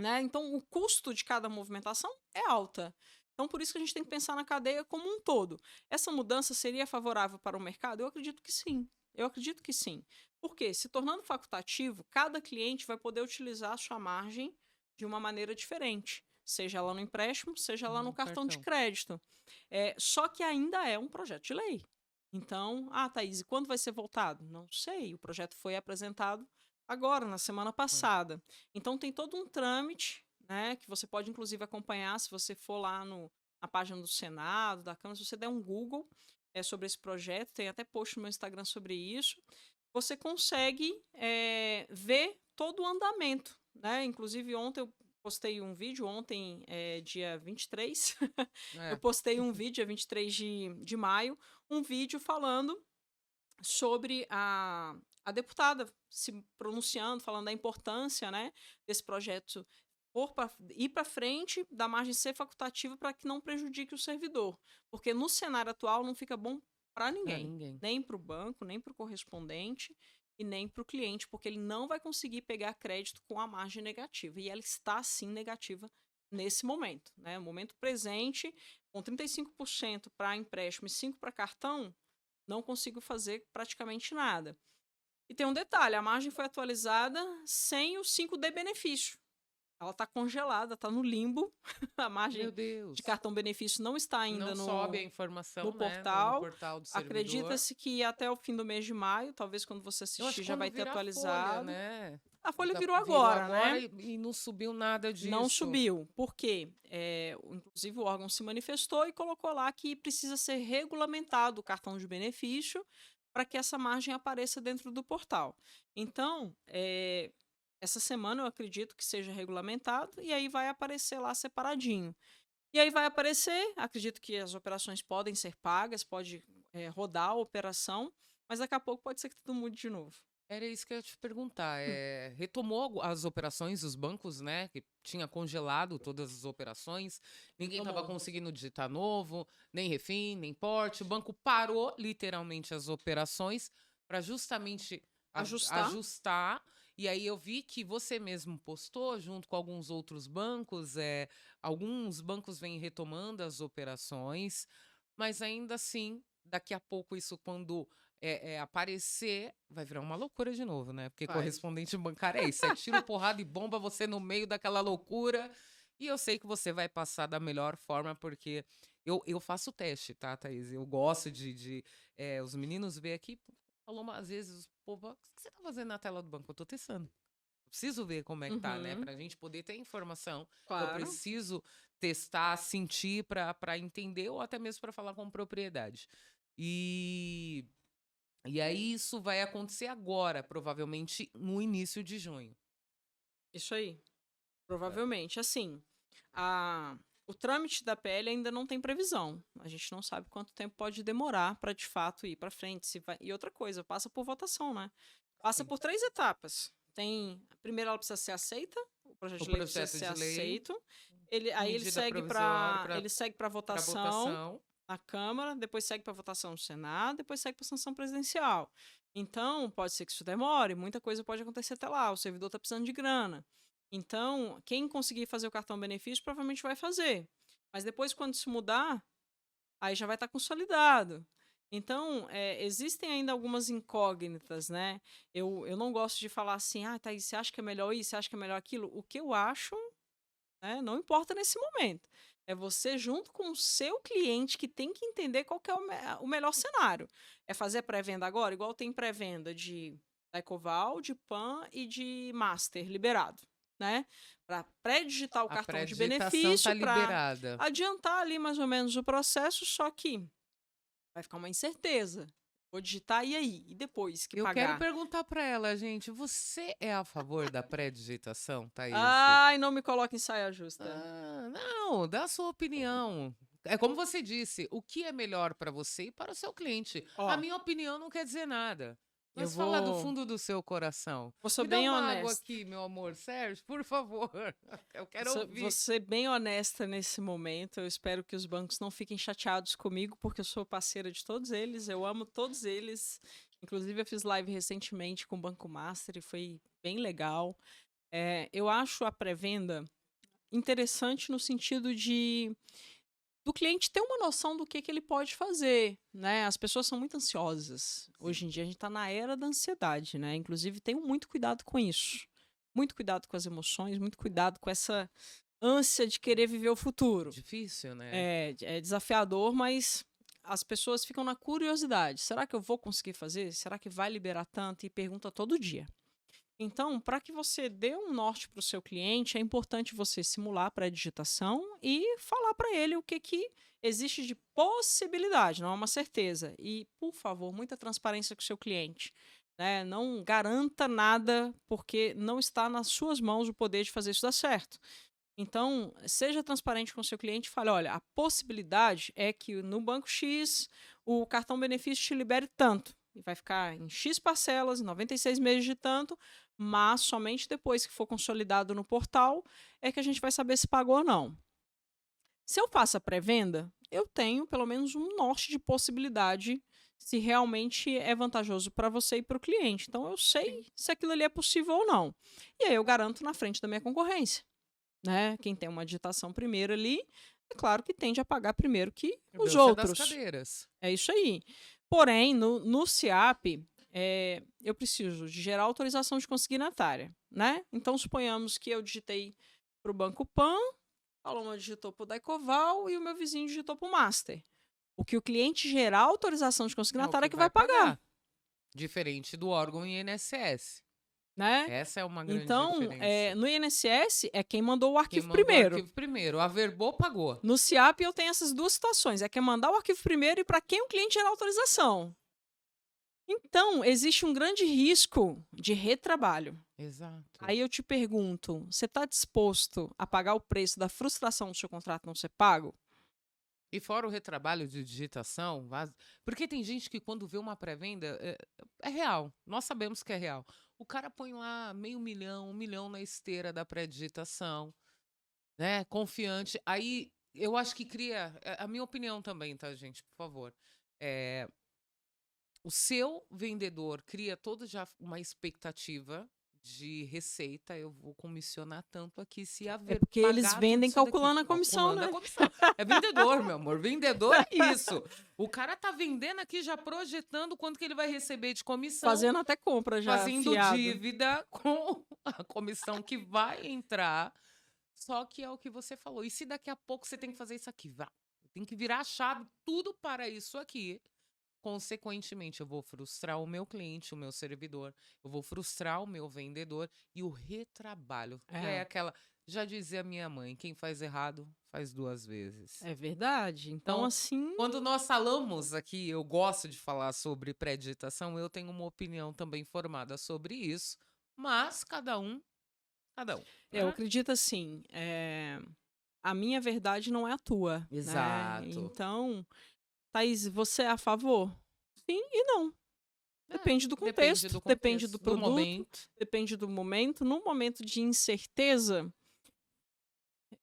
S2: Né? Então, o custo de cada movimentação é alta. Então, por isso que a gente tem que pensar na cadeia como um todo. Essa mudança seria favorável para o mercado? Eu acredito que sim. Eu acredito que sim. Porque, se tornando facultativo, cada cliente vai poder utilizar a sua margem de uma maneira diferente. Seja lá no empréstimo, seja lá no cartão de crédito. Só que ainda é um projeto de lei. Então, Thaís, e quando vai ser votado? Não sei. O projeto foi apresentado agora, na semana passada. Então, tem todo um trâmite, né, que você pode, inclusive, acompanhar se você for lá na página do Senado, da Câmara, se você der um Google sobre esse projeto, tem até post no meu Instagram sobre isso, você consegue ver todo o andamento, né? Inclusive, ontem eu postei um vídeo, ontem dia 23, eu postei um vídeo, dia 23 de maio, um vídeo falando sobre a deputada se pronunciando, falando da importância, né, desse projeto ir para frente, da margem ser facultativa para que não prejudique o servidor. Porque no cenário atual não fica bom para ninguém. Nem para o banco, nem para o correspondente e nem para o cliente, porque ele não vai conseguir pegar crédito com a margem negativa. E ela está, sim, negativa nesse momento. Né? No momento presente, com 35% para empréstimo e 5% para cartão, não consigo fazer praticamente nada. E tem um detalhe, a margem foi atualizada sem o 5D benefício. Ela está congelada, está no limbo. A margem de cartão benefício não está ainda
S1: não sobe a informação,
S2: no portal.
S1: No portal do servidor.
S2: Acredita-se que até o fim do mês de maio, talvez quando você assistir já vai ter atualizado.
S1: Folha, né?
S2: A folha virou agora, né?
S1: E não subiu nada disso.
S2: Não subiu. Por quê? Inclusive o órgão se manifestou e colocou lá que precisa ser regulamentado o cartão de benefício para que essa margem apareça dentro do portal. Então, essa semana eu acredito que seja regulamentado e aí vai aparecer lá separadinho. E aí vai aparecer, acredito que as operações podem ser pagas, pode rodar a operação, mas daqui a pouco pode ser que tudo mude de novo.
S1: Era isso que eu ia te perguntar. Retomou as operações, os bancos, né? Que tinha congelado todas as operações. Ninguém estava conseguindo digitar novo, nem refim, nem porte. O banco parou literalmente as operações para justamente ajustar E aí eu vi que você mesmo postou, junto com alguns outros bancos, alguns bancos vêm retomando as operações, mas ainda assim, daqui a pouco isso quando aparecer, vai virar uma loucura de novo, né? Porque
S2: Vai.
S1: correspondente bancário é isso, é tiro, porrada e bomba, você no meio daquela loucura. E eu sei que você vai passar da melhor forma, porque eu faço teste, tá, Thaís? Eu gosto os meninos veem aqui, falou às vezes, o povo, o que você tá fazendo na tela do banco? Eu tô testando. Eu preciso ver como é que tá, né?
S2: Uhum,
S1: Pra gente poder ter informação. Eu
S2: claro.
S1: preciso testar, sentir pra entender ou até mesmo pra falar com propriedade. E, e aí isso vai acontecer agora, provavelmente no início de junho.
S2: Isso aí.
S1: É.
S2: Provavelmente. Assim, a, o trâmite da PL ainda não tem previsão. A gente não sabe quanto tempo pode demorar para de fato ir para frente. Se vai... E outra coisa, passa por votação, né? Passa
S1: Sim.
S2: por 3 etapas. Tem, a primeira ela precisa ser aceita, o projeto
S1: O
S2: de lei precisa
S1: projeto
S2: ser
S1: de lei,
S2: aceito. Aí
S1: medida provisória
S2: ele segue para
S1: para
S2: votação
S1: votação.
S2: na Câmara, depois segue para votação no Senado, depois segue para sanção presidencial. Então, pode ser que isso demore, muita coisa pode acontecer até lá, o servidor está precisando de grana. Então, quem conseguir fazer o cartão benefício provavelmente vai fazer. Mas depois, quando se mudar, aí já vai estar consolidado. Então, existem ainda algumas incógnitas, né? Eu não gosto de falar assim, ah, Thaís, você acha que é melhor isso, você acha que é melhor aquilo? O que eu acho, né, não importa nesse momento. É você junto com o seu cliente que tem que entender qual que é o melhor cenário. É fazer pré-venda agora, igual tem pré-venda de Ecoval, de PAN e de Master liberado, né? Para pré-digitar o
S1: A
S2: cartão de
S1: pré-digitação tá
S2: benefício, para
S1: liberada.
S2: adiantar ali mais ou menos o processo, só que vai ficar uma incerteza. Vou digitar e aí? E depois que
S1: Eu quero
S2: pagar?
S1: perguntar para ela, gente, você é a favor da pré-digitação, Thaís?
S2: Ai, não me coloque em saia justa.
S1: Ah, não, dá a sua opinião. É como você disse, o que é melhor para você e para o seu cliente. A
S2: Ó,
S1: minha opinião não quer dizer nada.
S2: eu
S1: Mas fala do
S2: vou,
S1: fundo do seu coração.
S2: vou ser
S1: Me dá
S2: bem
S1: uma água
S2: honesta.
S1: aqui, meu amor, Sérgio, por favor. Eu quero
S2: Vou
S1: ouvir.
S2: ser bem honesta nesse momento. Eu espero que os bancos não fiquem chateados comigo, porque eu sou parceira de todos eles. Eu amo todos eles. Inclusive, eu fiz live recentemente com o Banco Master e foi bem legal. Eu acho a pré-venda interessante no sentido de do cliente ter uma noção do que ele pode fazer, né? As pessoas são muito ansiosas. Hoje em dia a gente está na era da ansiedade, né? Inclusive, tenham muito cuidado com isso. Muito cuidado com as emoções, muito cuidado com essa ânsia de querer viver o futuro.
S1: Difícil, né?
S2: É desafiador, mas as pessoas ficam na curiosidade. Será que eu vou conseguir fazer? Será que vai liberar tanto? E pergunta todo dia. Então, para que você dê um norte para o seu cliente, é importante você simular a pré-digitação e falar para ele o que existe de possibilidade, não é uma certeza. E, por favor, muita transparência com o seu cliente. Né? Não garanta nada, porque não está nas suas mãos o poder de fazer isso dar certo. Então, seja transparente com o seu cliente e fale: olha, a possibilidade é que no banco X o cartão benefício te libere tanto. E vai ficar em X parcelas, em 96 meses de tanto, mas somente depois que for consolidado no portal é que a gente vai saber se pagou ou não. Se eu faço a pré-venda, eu tenho pelo menos um norte de possibilidade se realmente é vantajoso para você e para o cliente. Então, eu
S1: Sim.
S2: sei se aquilo ali é possível ou não. E aí eu garanto na frente da minha concorrência. Né? Quem tem uma digitação primeiro ali, é claro que tende a pagar primeiro que
S1: É
S2: os
S1: Deus é das
S2: outros.
S1: cadeiras.
S2: É isso aí. Porém, no CIAP, eu preciso de gerar autorização de consignatária, né? Então, suponhamos que eu digitei para o Banco Pan, a Paloma digitou para o Daicoval e o meu vizinho digitou para o Master. O que o cliente gerar autorização de
S1: É o
S2: consignatária
S1: que
S2: é que vai pagar,
S1: Diferente do órgão INSS.
S2: né?
S1: Essa é uma grande
S2: Então,
S1: diferença.
S2: no INSS é quem mandou o
S1: Quem
S2: arquivo
S1: mandou o
S2: primeiro.
S1: arquivo primeiro, averbou, pagou.
S2: No CIAP eu tenho essas duas situações. É quem mandar o arquivo primeiro e para quem o cliente gerar autorização. Então, existe um grande risco de retrabalho.
S1: Exato.
S2: Aí eu te pergunto, você está disposto a pagar o preço da frustração do seu contrato não ser pago?
S1: E fora o retrabalho de digitação, porque tem gente que quando vê uma pré-venda, é real. Nós sabemos que é real. O cara põe lá meio milhão, 1 milhão na esteira da pré-digitação, né? Confiante. Aí eu acho que cria. A minha opinião também, tá, gente? Por favor. É, o seu vendedor cria toda já uma expectativa de receita, eu vou comissionar tanto aqui se
S2: É
S1: haver
S2: porque eles
S1: pagar tudo
S2: vendem
S1: isso daqui.
S2: calculando a comissão,
S1: Calculando a
S2: né?
S1: comissão. É vendedor, meu amor. Vendedor é isso. O cara tá vendendo aqui já projetando quanto que ele vai receber de comissão,
S2: Fazendo até compra já
S1: fazendo
S2: fiado.
S1: dívida com a comissão que vai entrar. Só que é o que você falou. E se daqui a pouco você tem que fazer isso aqui? Vá. Tem que virar a chave tudo para isso aqui. Consequentemente, eu vou frustrar o meu cliente, o meu servidor, eu vou frustrar o meu vendedor e o retrabalho. E é
S2: É,
S1: aquela. Já dizia minha mãe: quem faz errado faz 2 vezes.
S2: é verdade. Então,
S1: Então,
S2: assim,
S1: quando nós falamos aqui, eu gosto de falar sobre pré-digitação, eu tenho uma opinião também formada sobre isso, mas cada um,
S2: eu
S1: né?
S2: acredito assim, a minha verdade não é a tua, né?
S1: Exato.
S2: Então, Thaís, você é a favor? Sim e não.
S1: É,
S2: Depende do
S1: depende
S2: contexto,
S1: do
S2: depende do
S1: contexto, do
S2: produto,
S1: momento.
S2: depende do momento. No momento de incerteza,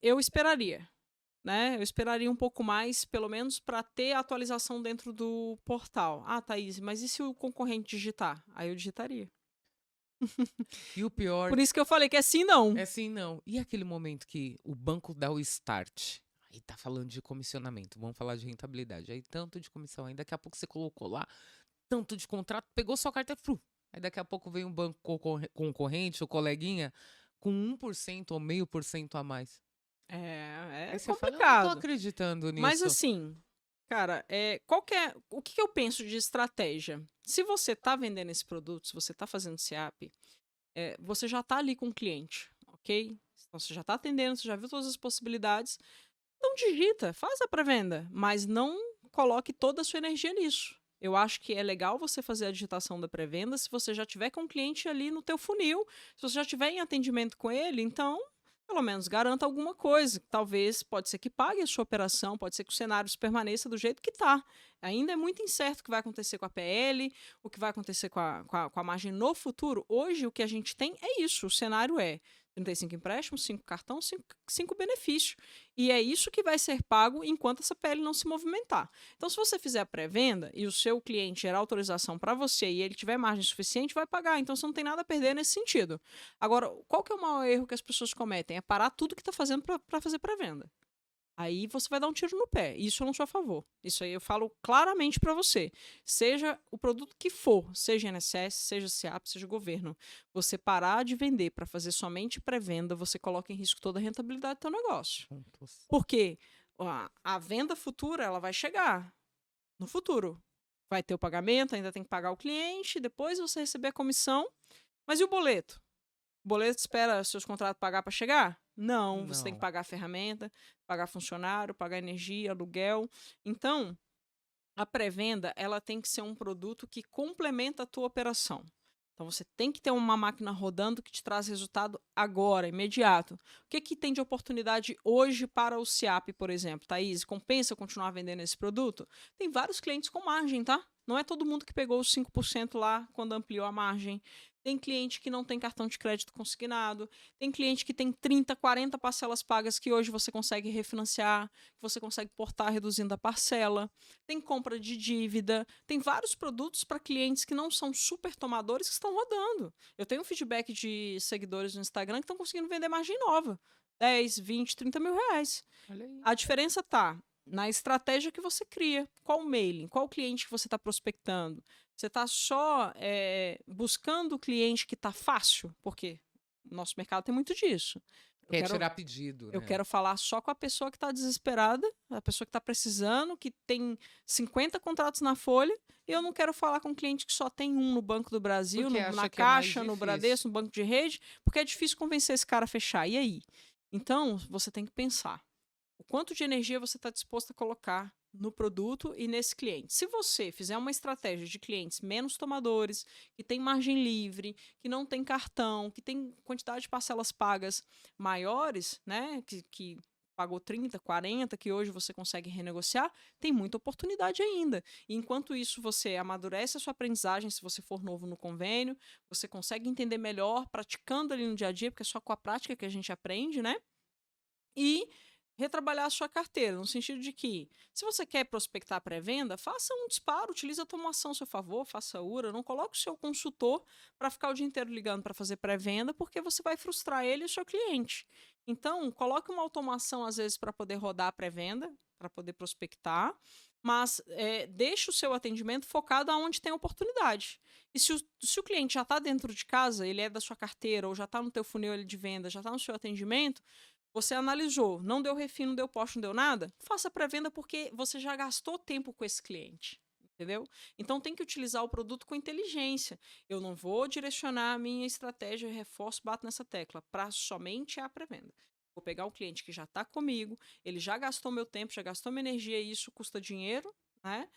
S2: eu esperaria, né? Eu esperaria um pouco mais, pelo menos, para ter a atualização dentro do portal. Ah, Thaís, mas e se o concorrente digitar? Aí eu digitaria.
S1: E o pior
S2: Por isso que eu falei que é sim, não.
S1: é assim, não. E aquele momento que o banco dá o start? Aí tá falando de comissionamento, vamos falar de rentabilidade. Aí tanto de comissão, aí daqui a pouco você colocou lá, tanto de contrato, pegou sua carta, aí daqui a pouco vem um banco concorrente, o coleguinha, com 1% ou 0,5% a mais.
S2: É
S1: Aí você fala, eu não tô
S2: complicado.
S1: acreditando
S2: Mas
S1: nisso.
S2: assim, cara, o que eu penso de estratégia? Se você tá vendendo esse produto, se você tá fazendo SEAP, você já tá ali com o cliente, ok? Então você já tá atendendo, você já viu todas as possibilidades. Então digita, faz a pré-venda, mas não coloque toda a sua energia nisso. Eu acho que é legal você fazer a digitação da pré-venda se você já tiver com o cliente ali no teu funil, se você já tiver em atendimento com ele, então pelo menos garanta alguma coisa. Talvez, pode ser que pague a sua operação, pode ser que o cenário permaneça do jeito que está. Ainda é muito incerto o que vai acontecer com a PL, o que vai acontecer com a margem no futuro. Hoje, o que a gente tem é isso. O cenário é 35 empréstimos, 5 cartão, 5 benefícios. E é isso que vai ser pago enquanto essa PL não se movimentar. Então, se você fizer a pré-venda e o seu cliente gerar autorização para você e ele tiver margem suficiente, vai pagar. Então, você não tem nada a perder nesse sentido. Agora, qual que é o maior erro que as pessoas cometem? É parar tudo que está fazendo para fazer pré-venda. Aí você vai dar um tiro no pé. Isso eu não sou a favor. Isso aí eu falo claramente para você. Seja o produto que for, seja INSS, seja SEAP, seja governo, você parar de vender para fazer somente pré-venda, você coloca em risco toda a rentabilidade do seu negócio. Porque a venda futura, ela vai chegar no futuro. Vai ter o pagamento, ainda tem que pagar o cliente, depois você receber a comissão. Mas e o boleto? O boleto espera seus contratos pagar para chegar? Não, você tem que
S1: Não.
S2: pagar a ferramenta, pagar funcionário, pagar energia, aluguel. Então, a pré-venda, ela tem que ser um produto que complementa a tua operação. Então, você tem que ter uma máquina rodando que te traz resultado agora, imediato. O que tem de oportunidade hoje para o SEAP, por exemplo? Thaís, compensa continuar vendendo esse produto? Tem vários clientes com margem, tá? Não é todo mundo que pegou os 5% lá quando ampliou a margem. Tem cliente que não tem cartão de crédito consignado. Tem cliente que tem 30, 40 parcelas pagas que hoje você consegue refinanciar, que você consegue portar reduzindo a parcela. Tem compra de dívida. Tem vários produtos para clientes que não são super tomadores que estão rodando. Eu tenho um feedback de seguidores no Instagram que estão conseguindo vender margem nova. 10, 20, 30 mil reais.
S1: Olha aí.
S2: A diferença está na estratégia que você cria. Qual mailing? Qual cliente que você está prospectando? Você está só buscando o cliente que está fácil? Porque o nosso mercado tem muito disso.
S1: Quer tirar pedido,
S2: Eu
S1: né?
S2: quero falar só com a pessoa que está desesperada, a pessoa que está precisando, que tem 50 contratos na folha, e eu não quero falar com um cliente que só tem um no Banco do Brasil,
S1: Porque
S2: na
S1: acha que é mais
S2: Caixa, no
S1: difícil.
S2: Bradesco, no banco de rede, porque é difícil convencer esse cara a fechar. E aí? Então, você tem que pensar. O quanto de energia você está disposto a colocar no produto e nesse cliente. Se você fizer uma estratégia de clientes menos tomadores, que tem margem livre, que não tem cartão, que tem quantidade de parcelas pagas maiores, né, que pagou 30, 40, que hoje você consegue renegociar, tem muita oportunidade ainda. E enquanto isso, você amadurece a sua aprendizagem, se você for novo no convênio, você consegue entender melhor, praticando ali no dia a dia, porque é só com a prática que a gente aprende, né? E retrabalhar a sua carteira, no sentido de que, se você quer prospectar pré-venda, faça um disparo, utilize a automação a seu favor, faça URA, não coloque o seu consultor para ficar o dia inteiro ligando para fazer pré-venda, porque você vai frustrar ele e o seu cliente. Então, coloque uma automação, às vezes, para poder rodar a pré-venda, para poder prospectar, mas deixe o seu atendimento focado aonde tem oportunidade. E se o cliente já está dentro de casa, ele é da sua carteira, ou já está no teu funil de venda, já está no seu atendimento, você analisou, não deu refino, não deu post, não deu nada, faça pré-venda porque você já gastou tempo com esse cliente. Entendeu? Então tem que utilizar o produto com inteligência. Eu não vou direcionar a minha estratégia, reforço, bato nessa tecla, para somente a pré-venda. Vou pegar um cliente que já está comigo, ele já gastou meu tempo, já gastou minha energia e isso custa dinheiro, né?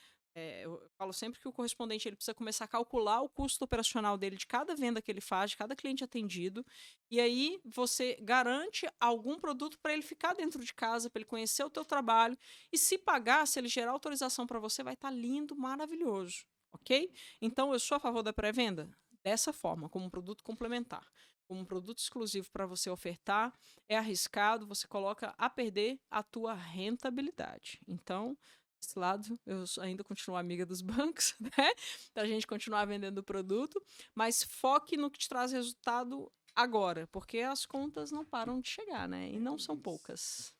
S2: Eu falo sempre que o correspondente ele precisa começar a calcular o custo operacional dele de cada venda que ele faz, de cada cliente atendido, e aí você garante algum produto para ele ficar dentro de casa, para ele conhecer o teu trabalho, e se pagar, se ele gerar autorização para você, vai estar lindo, maravilhoso, ok? Então, eu sou a favor da pré-venda dessa forma, como um produto complementar. Como um produto exclusivo para você ofertar, é arriscado, você coloca a perder a tua rentabilidade. Então, desse lado, eu ainda continuo amiga dos bancos, né? Pra gente continuar vendendo o produto, mas foque no que te traz resultado agora, porque as contas não param de chegar, né? E não são poucas.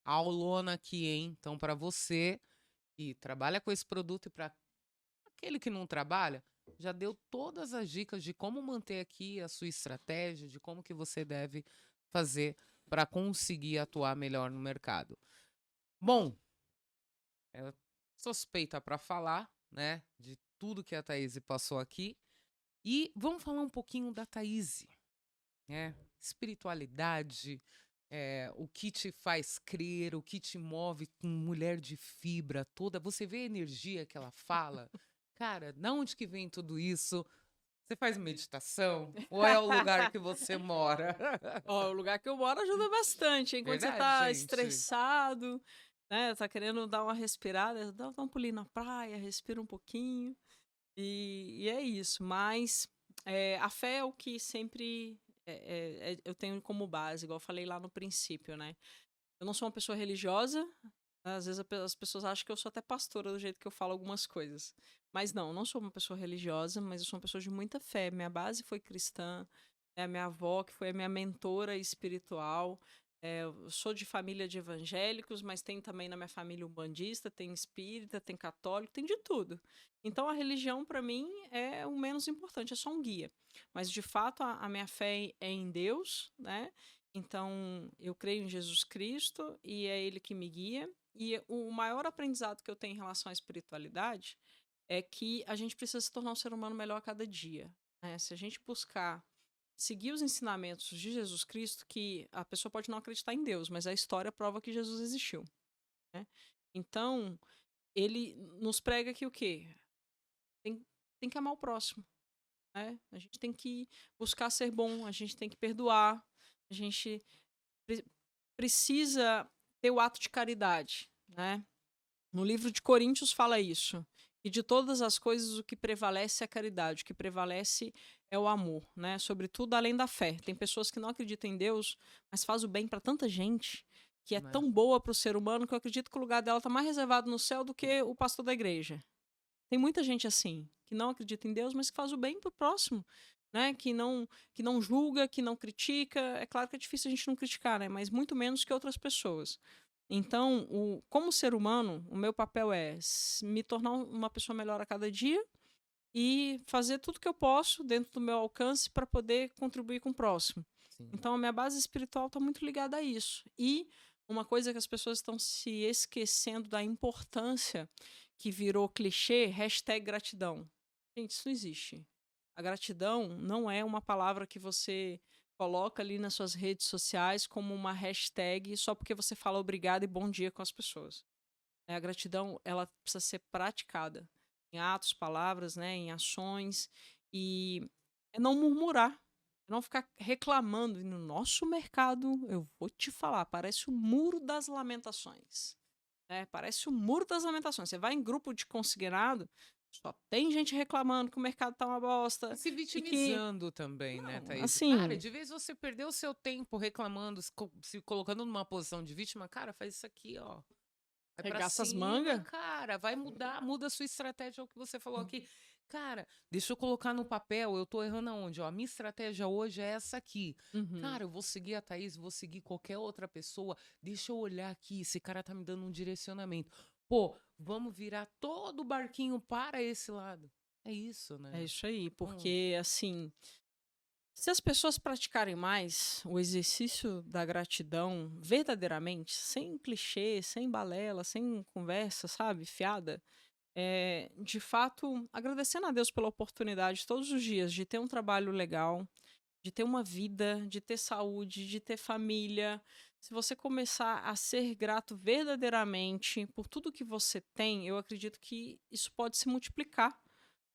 S1: Aulona aqui, hein? Então, para você que trabalha com esse produto e para aquele que não trabalha, já deu todas as dicas de como manter aqui a sua estratégia, de como que você deve fazer para conseguir atuar melhor no mercado. Bom, é suspeita para falar, né, de tudo que a Thaís passou aqui. E vamos falar um pouquinho da Thaís, né? Espiritualidade, o que te faz crer, o que te move com mulher de fibra toda. Você vê a energia que ela fala? Cara, de onde que vem tudo isso? Você faz meditação? Ou é o lugar que você mora?
S2: Ó, o lugar que eu moro ajuda bastante, hein? Quando você
S1: Verdade,
S2: tá
S1: gente.
S2: estressado, né? Tá querendo dar uma respirada, dá um pulinho na praia, respira um pouquinho. E é isso. Mas a fé é o que sempre eu tenho como base, igual eu falei lá no princípio, né? Eu não sou uma pessoa religiosa. Às vezes as pessoas acham que eu sou até pastora do jeito que eu falo algumas coisas. Mas não, eu não sou uma pessoa religiosa, mas eu sou uma pessoa de muita fé. Minha base foi cristã, é a minha avó, que foi a minha mentora espiritual. Eu sou de família de evangélicos, mas tem também na minha família umbandista, tem espírita, tem católico, tem de tudo. Então a religião, para mim, é o menos importante, é só um guia. Mas de fato a minha fé é em Deus, né? Então eu creio em Jesus Cristo e é Ele que me guia. E o maior aprendizado que eu tenho em relação à espiritualidade é que a gente precisa se tornar um ser humano melhor a cada dia, né? Se a gente buscar seguir os ensinamentos de Jesus Cristo, que a pessoa pode não acreditar em Deus, mas a história prova que Jesus existiu, né? Então, ele nos prega que o quê? Tem que amar o próximo, né? A gente tem que buscar ser bom, a gente tem que perdoar, a gente pre- precisa ter o ato de caridade, né? No livro de Coríntios fala isso. E de todas as coisas o que prevalece é a caridade, o que prevalece é o amor, né? Sobretudo além da fé. Tem pessoas que não acreditam em Deus, mas faz o bem para tanta gente, que é
S1: Né?
S2: tão boa para o ser humano que eu acredito que o lugar dela está mais reservado no céu do que o pastor da igreja. Tem muita gente assim, que não acredita em Deus, mas que faz o bem pro próximo, né? Que não julga, que não critica. É claro que é difícil a gente não criticar, né? Mas muito menos que outras pessoas. Então, como ser humano, o meu papel é me tornar uma pessoa melhor a cada dia e fazer tudo que eu posso dentro do meu alcance para poder contribuir com o próximo.
S1: Sim.
S2: Então, a minha base espiritual está muito ligada a isso. E uma coisa que as pessoas estão se esquecendo da importância, que virou clichê, hashtag gratidão. Gente, isso não existe. A gratidão não é uma palavra que você coloca ali nas suas redes sociais como uma hashtag só porque você fala obrigado e bom dia com as pessoas. A gratidão, ela precisa ser praticada em atos, palavras, né, em ações, e é não murmurar, é não ficar reclamando. E no nosso mercado, eu vou te falar, parece o muro das lamentações. Parece o muro das lamentações. Você vai em grupo de consignado, Só tem gente reclamando que o mercado tá uma bosta
S1: E se
S2: e que
S1: vitimizando também, né,
S2: não,
S1: Thaís? Cara,
S2: assim,
S1: de vez você perder o seu tempo reclamando, se colocando numa posição de vítima, cara, faz isso aqui, ó. Vai pra
S2: regaça as
S1: cima,
S2: mangas.
S1: cara, vai mudar, muda a sua estratégia, é o que você falou aqui. Cara, deixa eu colocar no papel, eu tô errando aonde? Ó, a minha estratégia hoje é essa aqui.
S2: Uhum.
S1: Cara, eu vou seguir a Thaís, vou seguir qualquer outra pessoa. Deixa eu olhar aqui, esse cara tá me dando um direcionamento. Pô, vamos virar todo o barquinho para esse lado. É isso,
S2: É
S1: né?
S2: isso aí,
S1: Hum,
S2: porque assim, se as pessoas praticarem mais o exercício da gratidão verdadeiramente, sem clichê, sem balela, sem conversa, sabe, fiada, de fato, agradecendo a Deus pela oportunidade todos os dias de ter um trabalho legal, de ter uma vida, de ter saúde, de ter família. Se você começar a ser grato verdadeiramente por tudo que você tem, eu acredito que isso pode se multiplicar,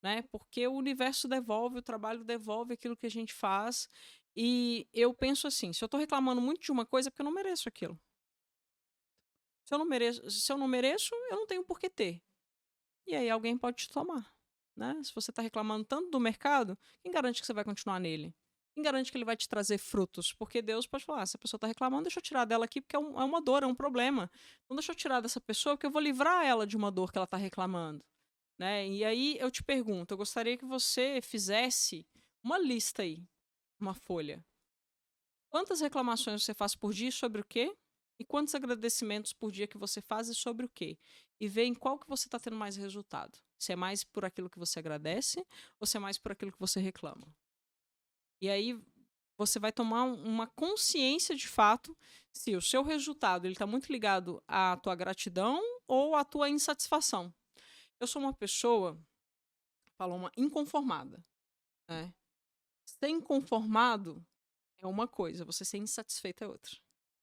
S2: né? Porque o universo devolve, o trabalho devolve aquilo que a gente faz. E eu penso assim, se eu tô reclamando muito de uma coisa, é porque eu não mereço aquilo. Se eu não mereço, eu não tenho por que ter. E aí alguém pode te tomar, né? Se você está reclamando tanto do mercado, quem garante que você vai continuar nele? Quem garante que ele vai te trazer frutos? Porque Deus pode falar, se a pessoa está reclamando, deixa eu tirar dela aqui, porque é uma dor, é um problema. Então deixa eu tirar dessa pessoa, porque eu vou livrar ela de uma dor que ela está reclamando, né? E aí eu te pergunto, eu gostaria que você fizesse uma lista aí, uma folha. Quantas reclamações você faz por dia e sobre o quê? E quantos agradecimentos por dia que você faz e sobre o quê? E vê em qual que você está tendo mais resultado. Se é mais por aquilo que você agradece ou se é mais por aquilo que você reclama. E aí você vai tomar uma consciência de fato se o seu resultado está muito ligado à tua gratidão ou à tua insatisfação. Eu sou uma pessoa, falou uma inconformada, né? Ser inconformado é uma coisa, você ser insatisfeito é outra.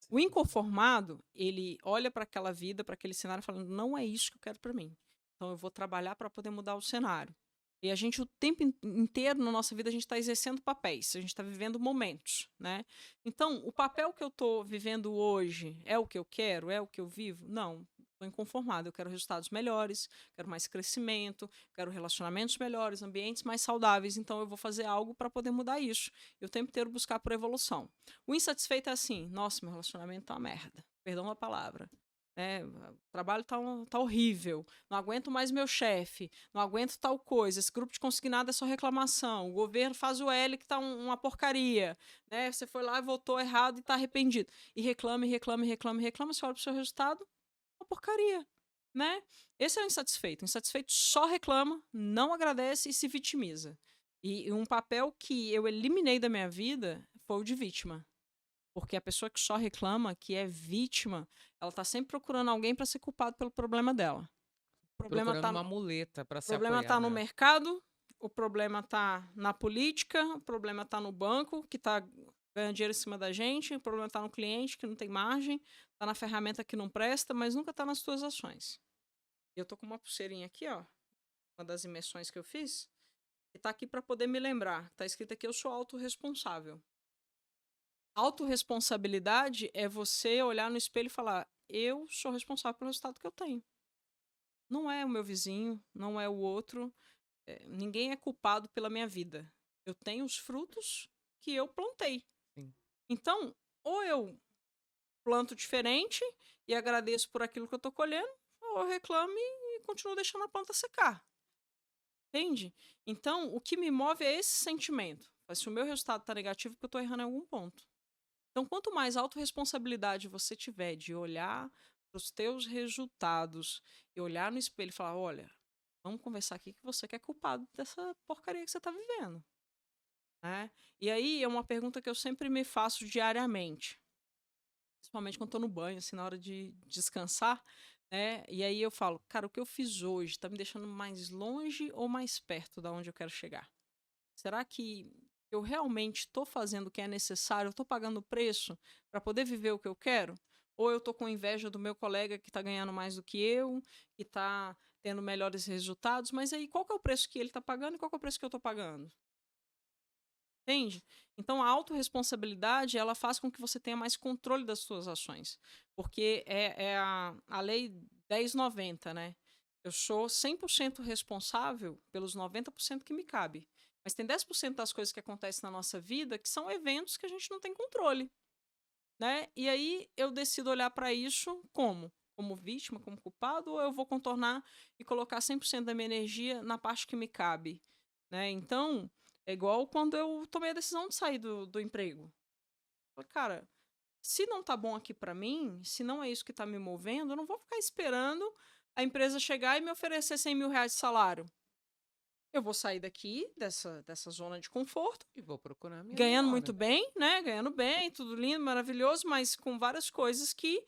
S2: O inconformado, ele olha para aquela vida, para aquele cenário, falando: não é isso que eu quero para mim. Então eu vou trabalhar para poder mudar o cenário. E a gente, o tempo inteiro na nossa vida, a gente está exercendo papéis, a gente está vivendo momentos, né? Então, o papel que eu estou vivendo hoje é o que eu quero? É o que eu vivo? Não. Estou inconformado. Eu quero resultados melhores, quero mais crescimento, quero relacionamentos melhores, ambientes mais saudáveis. Então, eu vou fazer algo para poder mudar isso. E o tempo inteiro buscar por evolução. O insatisfeito é assim: nossa, meu relacionamento tá uma merda. Perdão a palavra. O trabalho tá horrível. Não aguento mais meu chefe. Não aguento tal coisa. Esse grupo de consignado é só reclamação. O governo faz o L que tá uma porcaria. Né? Você foi lá e votou errado e tá arrependido. E reclama, reclama, reclama, reclama. Você olha pro seu resultado, uma porcaria. Né? Esse é o insatisfeito. O insatisfeito só reclama, não agradece e se vitimiza. E um papel que eu eliminei da minha vida foi o de vítima. Porque a pessoa que só reclama, que é vítima, ela tá sempre procurando alguém para ser culpado pelo problema dela. O problema
S1: procurando
S2: tá,
S1: uma
S2: o
S1: muleta para se
S2: problema
S1: apoiar,
S2: tá no
S1: né?
S2: mercado, o problema tá na política, o problema tá no banco, que tá ganhando dinheiro em cima da gente, o problema tá no cliente, que não tem margem, tá na ferramenta que não presta, mas nunca tá nas tuas ações. E eu tô com uma pulseirinha aqui, ó, uma das imersões que eu fiz, e tá aqui para poder me lembrar. Tá escrito aqui: eu sou autorresponsável. Autorresponsabilidade é você olhar no espelho e falar: eu sou responsável pelo resultado que eu tenho. Não é o meu vizinho, não é o outro, ninguém é culpado pela minha vida. Eu tenho os frutos que eu plantei.
S1: Sim.
S2: Então, ou eu planto diferente e agradeço por aquilo que eu tô colhendo, ou eu reclamo e continuo deixando a planta secar. Entende? Então, o que me move é esse sentimento. Mas se o meu resultado tá negativo, é porque eu tô errando em algum ponto. Então, quanto mais autorresponsabilidade você tiver de olhar para os teus resultados e olhar no espelho e falar: olha, vamos conversar aqui que você que é culpado dessa porcaria que você está vivendo. Né? E aí é uma pergunta que eu sempre me faço diariamente, principalmente quando estou no banho, assim, na hora de descansar. Né? E aí eu falo: cara, o que eu fiz hoje está me deixando mais longe ou mais perto da onde eu quero chegar? Será que eu realmente estou fazendo o que é necessário? Eu estou pagando o preço para poder viver o que eu quero? Ou eu estou com inveja do meu colega que está ganhando mais do que eu, que está tendo melhores resultados? Mas aí, qual que é o preço que ele está pagando e qual que é o preço que eu estou pagando? Entende? Então, a autorresponsabilidade, ela faz com que você tenha mais controle das suas ações. Porque é a lei 1090, né? Eu sou 100% responsável pelos 90% que me cabe. Mas tem 10% das coisas que acontecem na nossa vida que são eventos que a gente não tem controle, né? E aí eu decido olhar para isso como? Como vítima, como culpado, ou eu vou contornar e colocar 100% da minha energia na parte que me cabe, né? Então, é igual quando eu tomei a decisão de sair do emprego. Falei, cara, se não tá bom aqui para mim, se não é isso que tá me movendo, eu não vou ficar esperando a empresa chegar e me oferecer 100 mil reais de salário. Eu vou sair daqui, dessa zona de conforto,
S1: E vou procurar a minha
S2: ganhando
S1: melhor,
S2: muito
S1: né?
S2: bem, né? Ganhando bem, tudo lindo, maravilhoso, mas com várias coisas que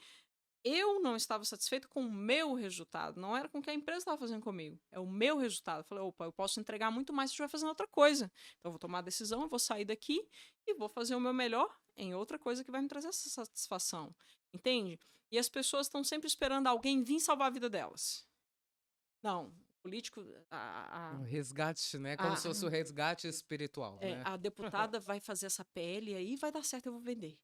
S2: eu não estava satisfeito com o meu resultado. Não era com o que a empresa estava fazendo comigo. É o meu resultado. Eu falei, opa, eu posso entregar muito mais se estiver fazendo outra coisa. Então eu vou tomar a decisão, eu vou sair daqui e vou fazer o meu melhor em outra coisa que vai me trazer essa satisfação. Entende? E as pessoas estão sempre esperando alguém vir salvar a vida delas. Não, o político,
S1: Um resgate, né? Como
S2: a,
S1: se fosse o resgate espiritual, né?
S2: a deputada vai fazer essa PL e aí vai dar certo, eu vou vender.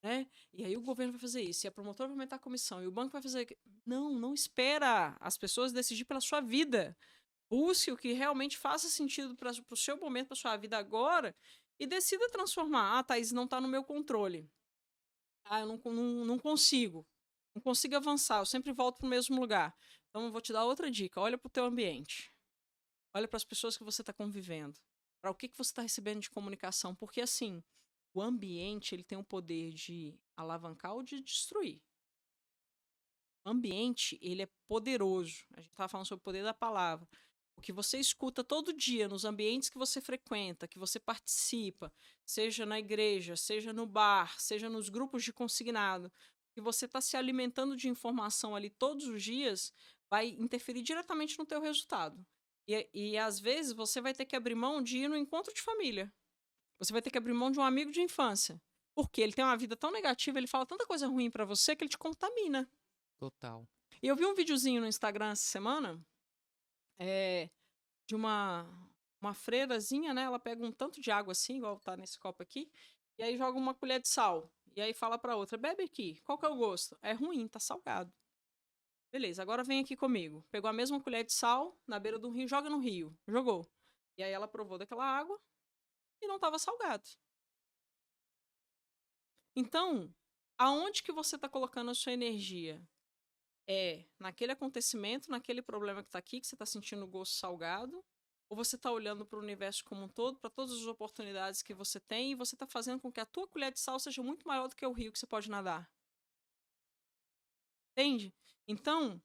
S2: Né? E aí o governo vai fazer isso, e a promotora vai aumentar a comissão, e o banco vai fazer. Não, não espera as pessoas decidir pela sua vida. Busque o que realmente faça sentido para o seu momento, para sua vida agora, e decida transformar. Ah, Thaís, não está no meu controle. Ah, eu não consigo. Não consigo avançar, eu sempre volto para o mesmo lugar. Então, eu vou te dar outra dica. Olha para o teu ambiente. Olha para as pessoas que você está convivendo. Para o que você está recebendo de comunicação. Porque, assim, o ambiente ele tem o poder de alavancar ou de destruir. O ambiente ele é poderoso. A gente estava falando sobre o poder da palavra. O que você escuta todo dia nos ambientes que você frequenta, que você participa, seja na igreja, seja no bar, seja nos grupos de consignado, que você está se alimentando de informação ali todos os dias, vai interferir diretamente no teu resultado. E às vezes você vai ter que abrir mão de ir no encontro de família. Você vai ter que abrir mão de um amigo de infância. Porque ele tem uma vida tão negativa, ele fala tanta coisa ruim pra você que ele te contamina.
S1: Total.
S2: E eu vi um videozinho no Instagram essa semana, de uma freirazinha, né? Ela pega um tanto de água assim, igual tá nesse copo aqui, e aí joga uma colher de sal. E aí fala pra outra, bebe aqui, qual que é o gosto? É ruim, tá salgado. Beleza, agora vem aqui comigo. Pegou a mesma colher de sal na beira do rio, joga no rio. Jogou. E aí ela provou daquela água e não tava salgado. Então, aonde que você está colocando a sua energia? É naquele acontecimento, naquele problema que está aqui, que você está sentindo o gosto salgado? Ou você está olhando para o universo como um todo, para todas as oportunidades que você tem, e você está fazendo com que a tua colher de sal seja muito maior do que o rio que você pode nadar? Entende? Então,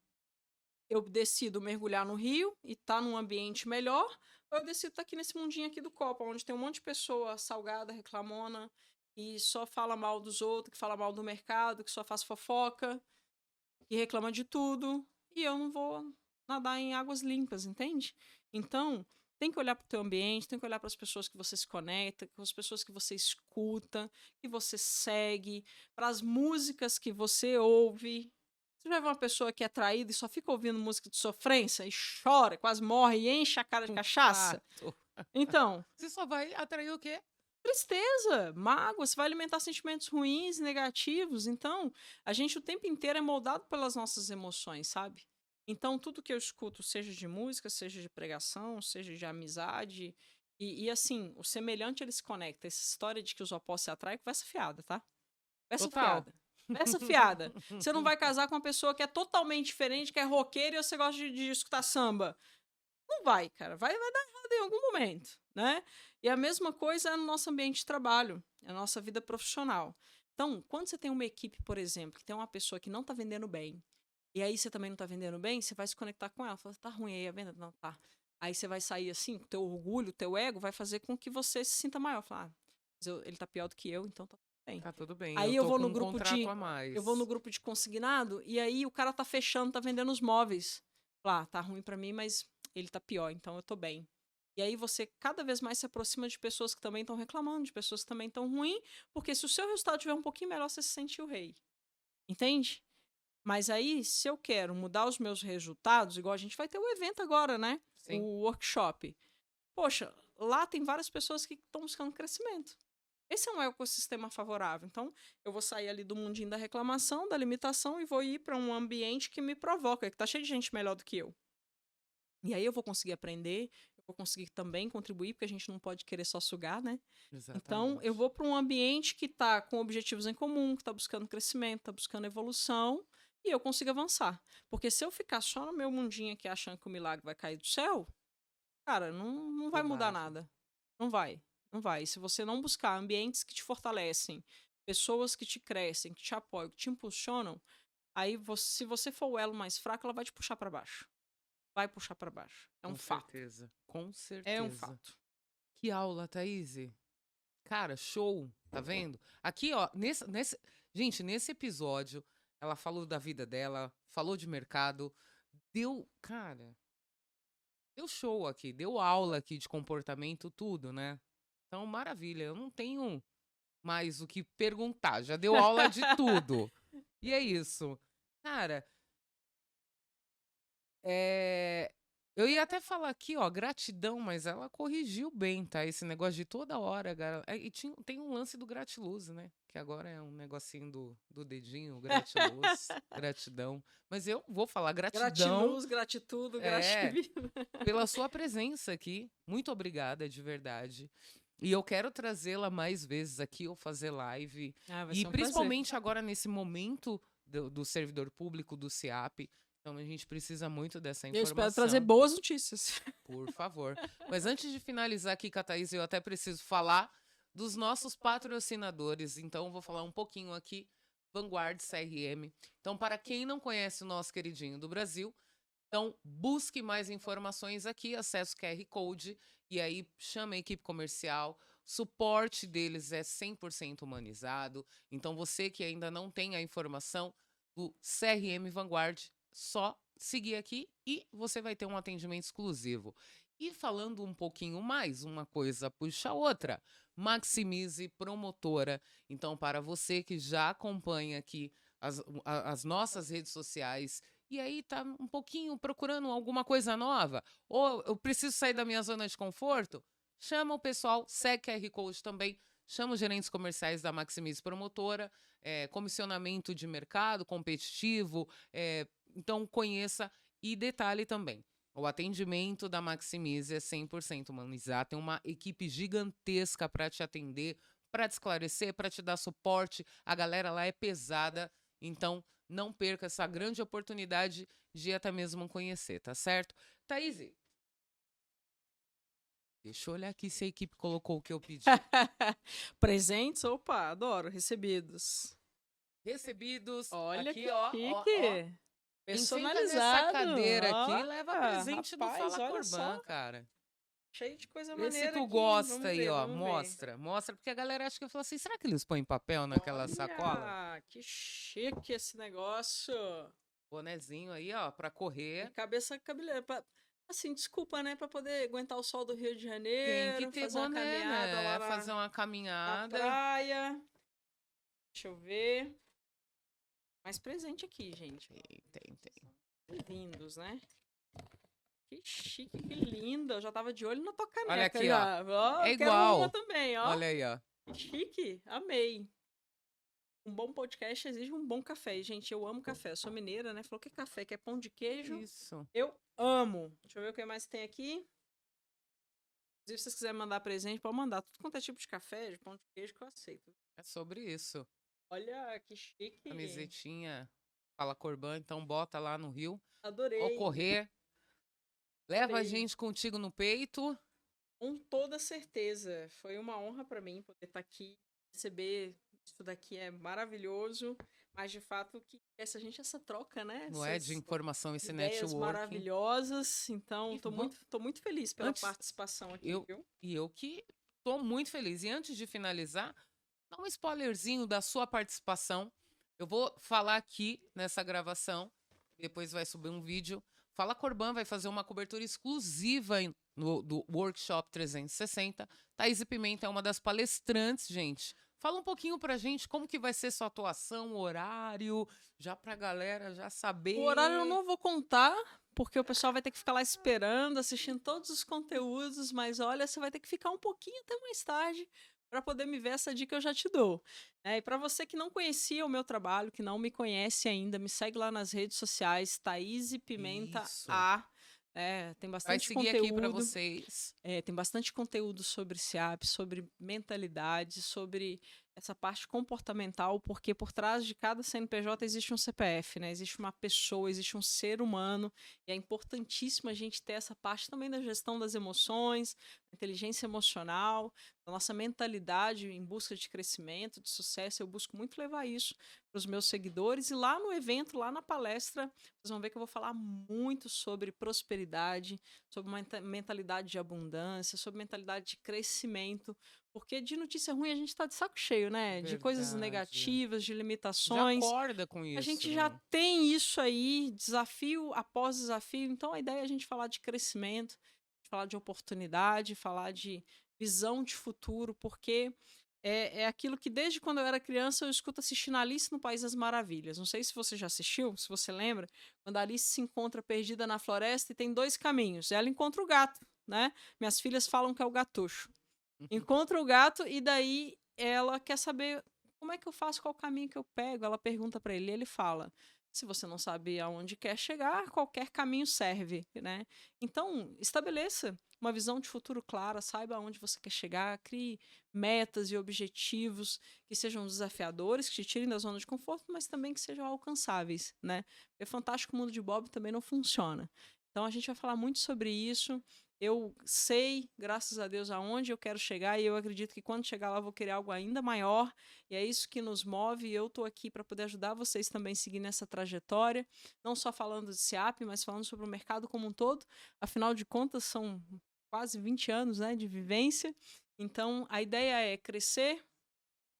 S2: eu decido mergulhar no rio e estar num ambiente melhor, ou eu decido estar aqui nesse mundinho aqui do copo, onde tem um monte de pessoa salgada, reclamona, e só fala mal dos outros, que fala mal do mercado, que só faz fofoca, que reclama de tudo, e eu não vou nadar em águas limpas, entende? Então, tem que olhar para o teu ambiente, tem que olhar para as pessoas que você se conecta, com as pessoas que você escuta, que você segue, para as músicas que você ouve. Você já viu uma pessoa que é traída e só fica ouvindo música de sofrência e chora, quase morre e enche a cara de cachaça?
S1: Fato.
S2: Então,
S1: Você só vai atrair o quê?
S2: tristeza, mágoa, você vai alimentar sentimentos ruins, negativos. Então, a gente o tempo inteiro é moldado pelas nossas emoções, sabe? Então, tudo que eu escuto, seja de música, seja de pregação, seja de amizade, e assim, o semelhante ele se conecta. Essa história de que os opostos se atraem, conversa fiada, tá? Conversa
S1: Total.
S2: fiada. Conversa fiada. Você não vai casar com uma pessoa que é totalmente diferente, que é roqueira e você gosta de escutar samba. Não vai, cara. Vai dar errado em algum momento, né? E a mesma coisa é no nosso ambiente de trabalho, é a nossa vida profissional. Então, quando você tem uma equipe, por exemplo, que tem uma pessoa que não tá vendendo bem, e aí você também não tá vendendo bem, você vai se conectar com ela. Fala, tá ruim aí a venda? Não, tá. Aí você vai sair assim, o teu orgulho, o teu ego vai fazer com que você se sinta maior. Falar, ele tá pior do que eu, então tá tudo bem.
S1: Tá tudo bem,
S2: Aí
S1: eu
S2: eu
S1: tô
S2: vou
S1: com
S2: no
S1: um
S2: grupo
S1: contrato
S2: de.
S1: a mais.
S2: Eu vou no grupo de consignado e aí o cara tá fechando, tá vendendo os móveis. Lá, tá ruim pra mim, mas ele tá pior, então eu tô bem. E aí você cada vez mais se aproxima de pessoas que também estão reclamando, de pessoas que também estão ruins, porque se o seu resultado tiver um pouquinho melhor, você se sente o rei. Entende? Mas aí, se eu quero mudar os meus resultados, igual a gente vai ter o evento agora, né?
S1: Sim.
S2: O workshop. Poxa, lá tem várias pessoas que estão buscando crescimento. Esse é um ecossistema favorável. Então, eu vou sair ali do mundinho da reclamação, da limitação, e vou ir para um ambiente que me provoca, que tá cheio de gente melhor do que eu. E aí eu vou conseguir aprender, eu vou conseguir também contribuir, porque a gente não pode querer só sugar, né? Então, eu
S1: Exatamente.
S2: vou para um ambiente que está com objetivos em comum, que está buscando crescimento, está buscando evolução, e eu consigo avançar. Porque se eu ficar só no meu mundinho aqui achando que o milagre vai cair do céu, cara, não vai mudar
S1: Bobagem.
S2: nada. Não vai, não vai. E se você não buscar ambientes que te fortalecem, pessoas que te crescem, que te apoiam, que te impulsionam, aí se você for o elo mais fraco, ela vai te puxar para baixo. Vai puxar para baixo. É um
S1: Com
S2: fato.
S1: certeza. Com
S2: É um
S1: certeza.
S2: fato.
S1: Que aula, Thaís. Cara, show. Tá vendo? Aqui, ó, gente, nesse episódio, ela falou da vida dela, falou de mercado, cara, deu show aqui, deu aula aqui de comportamento, tudo, né? Então, maravilha. Eu não tenho mais o que perguntar. Já deu aula de tudo. E é isso. Cara, eu ia até falar aqui, ó, gratidão, mas ela corrigiu bem, tá? Esse negócio de toda hora, E tem um lance do gratiluz, né? Que agora é um negocinho do dedinho, gratiluz, gratidão. Mas eu vou falar gratidão,
S2: Gratiluz, gratitudo,
S1: é,
S2: grativino.
S1: pela sua presença aqui. Muito obrigada, de verdade. E eu quero trazê-la mais vezes aqui, ou fazer live.
S2: Ah, vai
S1: E
S2: ser um prazer.
S1: principalmente agora nesse momento do servidor público, do SEAP. Então a gente precisa muito dessa
S2: Eu espero
S1: informação.
S2: trazer boas notícias.
S1: Por favor. Mas antes de finalizar aqui com a Thaís, eu até preciso falar dos nossos patrocinadores. Então, eu vou falar um pouquinho aqui. Vanguard CRM. Então, para quem não conhece o nosso queridinho do Brasil, então busque mais informações aqui, acesse o QR Code e aí chame a equipe comercial. O suporte deles é 100% humanizado. Então, você que ainda não tem a informação do CRM Vanguard, só seguir aqui e você vai ter um atendimento exclusivo. E falando um pouquinho mais, uma coisa puxa a outra. Maximize Promotora. Então, para você que já acompanha aqui as nossas redes sociais e aí tá um pouquinho procurando alguma coisa nova, ou eu preciso sair da minha zona de conforto, chama o pessoal, segue QR Code também, chama os gerentes comerciais da Maximize Promotora, comissionamento de mercado competitivo, então conheça e detalhe também. O atendimento da Maximize é 100% humanizado, tem uma equipe gigantesca para te atender, para te esclarecer, para te dar suporte. A galera lá é pesada, então não perca essa grande oportunidade de até mesmo conhecer, tá certo? Thaís, deixa eu olhar aqui se a equipe colocou o que eu pedi.
S2: Presentes? Opa, adoro. Recebidos.
S1: Recebidos.
S2: Olha
S1: aqui,
S2: que
S1: ó.
S2: chique.
S1: Quem senta nessa
S2: Personalizado.
S1: cadeira aqui
S2: Ó,
S1: leva presente do
S2: rapaz,
S1: Fala
S2: olha
S1: Corban,
S2: só.
S1: cara.
S2: Cheio de coisa
S1: Vê se
S2: maneira
S1: tu
S2: aqui.
S1: gosta
S2: Vamos
S1: aí,
S2: ver,
S1: ó.
S2: vamos ver.
S1: Mostra, mostra, porque a galera acha que eu falo assim, será que eles põem papel naquela sacola?
S2: Olha, que chique esse negócio.
S1: Bonezinho aí, ó, pra correr.
S2: E cabeça cabeleira. Assim, desculpa, né? Pra poder aguentar o sol do Rio de
S1: Tem
S2: Janeiro,
S1: que ter
S2: fazer uma
S1: boné,
S2: caminhada
S1: né?
S2: lá
S1: Fazer uma
S2: na
S1: caminhada.
S2: praia. Deixa eu ver. Mais presente aqui, gente.
S1: Tem.
S2: Lindos, né? Que chique, que linda. Eu já tava de olho na tua caneca.
S1: Olha aqui,
S2: já.
S1: ó. É
S2: Eu quero
S1: igual.
S2: uma também, ó.
S1: Olha aí, ó.
S2: Que chique. Amei. Um bom podcast exige um bom café. E, gente, eu amo café. Eu sou mineira, né? Falou que café, que é pão de queijo.
S1: Isso.
S2: Eu amo. Deixa eu ver o que mais tem aqui. Se vocês quiserem mandar presente, pode mandar. Tudo quanto é tipo de café, de pão de queijo, que eu aceito.
S1: É sobre isso.
S2: Olha, que chique.
S1: Camisetinha Fala Corban, então bota lá no Rio.
S2: Adorei.
S1: Ou correr. Leva a
S2: Adorei.
S1: gente contigo no peito.
S2: Com toda certeza. Foi uma honra pra mim poder estar aqui, receber isso daqui é maravilhoso. Mas, de fato, que essa troca, né?
S1: Não é de informação, esse
S2: ideias
S1: networking.
S2: maravilhosas. Então,
S1: E
S2: tô muito feliz pela participação aqui, viu?
S1: E eu que tô muito feliz. E antes de finalizar, dá um spoilerzinho da sua participação. Eu vou falar aqui nessa gravação, depois vai subir um vídeo. Fala Corban vai fazer uma cobertura exclusiva do Workshop 360. Thaís Pimenta é uma das palestrantes, gente. Fala um pouquinho pra gente como que vai ser sua atuação, o horário, já pra galera já saber.
S2: O horário eu não vou contar, porque o pessoal vai ter que ficar lá esperando, assistindo todos os conteúdos, mas olha, você vai ter que ficar um pouquinho até mais tarde para poder me ver. Essa dica eu já te dou. E para você que não conhecia o meu trabalho, que não me conhece ainda, me segue lá nas redes sociais, Thaís Pimenta
S1: Isso.
S2: A. Tem
S1: Vai
S2: bastante
S1: seguir aqui para
S2: conteúdo.
S1: vocês.
S2: Tem bastante conteúdo sobre SEAP, sobre mentalidade, sobre essa parte comportamental, porque por trás de cada CNPJ existe um CPF, né? Existe uma pessoa, existe um ser humano, e é importantíssimo a gente ter essa parte também da gestão das emoções, inteligência emocional, da nossa mentalidade em busca de crescimento, de sucesso. Eu busco muito levar isso para os meus seguidores, e lá no evento, lá na palestra, vocês vão ver que eu vou falar muito sobre prosperidade, sobre uma mentalidade de abundância, sobre mentalidade de crescimento, porque de notícia ruim a gente está de saco cheio, né? De coisas
S1: Verdade.
S2: negativas, de
S1: Já
S2: limitações.
S1: acorda com
S2: A
S1: isso,
S2: gente já
S1: né?
S2: tem isso aí, desafio após desafio. Então a ideia é a gente falar de crescimento, falar de oportunidade, falar de visão de futuro, porque é aquilo que desde quando eu era criança eu escuto assistindo Alice no País das Maravilhas. Não sei se você já assistiu, se você lembra, quando a Alice se encontra perdida na floresta e tem dois caminhos. Ela encontra o gato, né? Minhas filhas falam que é o gatucho. Encontra o gato e daí ela quer saber como é que eu faço, qual caminho que eu pego. Ela pergunta para ele e ele fala: se você não sabe aonde quer chegar, qualquer caminho serve, né? Então, estabeleça uma visão de futuro clara, saiba aonde você quer chegar, crie metas e objetivos que sejam desafiadores, que te tirem da zona de conforto, mas também que sejam alcançáveis, né? Porque o Fantástico Mundo de Bob também não funciona. Então, a gente vai falar muito sobre isso. Eu sei, graças a Deus, aonde eu quero chegar, e eu acredito que quando chegar lá eu vou querer algo ainda maior, e é isso que nos move, e eu estou aqui para poder ajudar vocês também a seguir nessa trajetória, não só falando de SEAP, mas falando sobre o mercado como um todo. Afinal de contas, são quase 20 anos, né, de vivência. Então, a ideia é crescer,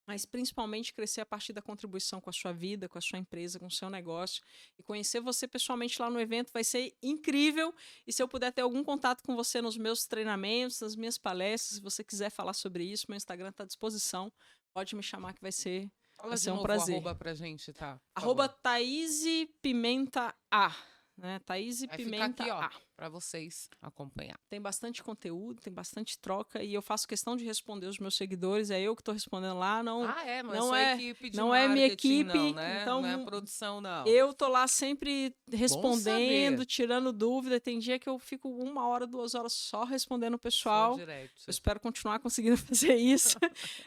S2: mas principalmente crescer a partir da contribuição com a sua vida, com a sua empresa, com o seu negócio. E conhecer você pessoalmente lá no evento vai ser incrível. E se eu puder ter algum contato com você nos meus treinamentos, nas minhas palestras, se você quiser falar sobre isso, meu Instagram está à disposição. Pode me chamar que vai ser
S1: Fala de
S2: um
S1: novo o
S2: prazer.
S1: arroba pra gente, tá? Por
S2: Arroba
S1: favor.
S2: Thaís Pimenta A. Né? Thaís
S1: Vai ficar
S2: Pimenta
S1: aqui, ó,
S2: A.
S1: pra vocês acompanhar.
S2: Tem bastante conteúdo, tem bastante troca, e eu faço questão de responder os meus seguidores. É eu que estou respondendo lá, não,
S1: Ah, é? Não é
S2: não
S1: só
S2: é,
S1: equipe de
S2: não é minha
S1: marketing, não,
S2: equipe.
S1: né?
S2: Então
S1: Não é a produção, não.
S2: eu tô lá sempre
S1: Bom saber.
S2: respondendo, tirando dúvida. Tem dia que eu fico 1 hora, 2 horas só respondendo o
S1: Só
S2: pessoal.
S1: direct.
S2: Eu espero continuar conseguindo fazer isso,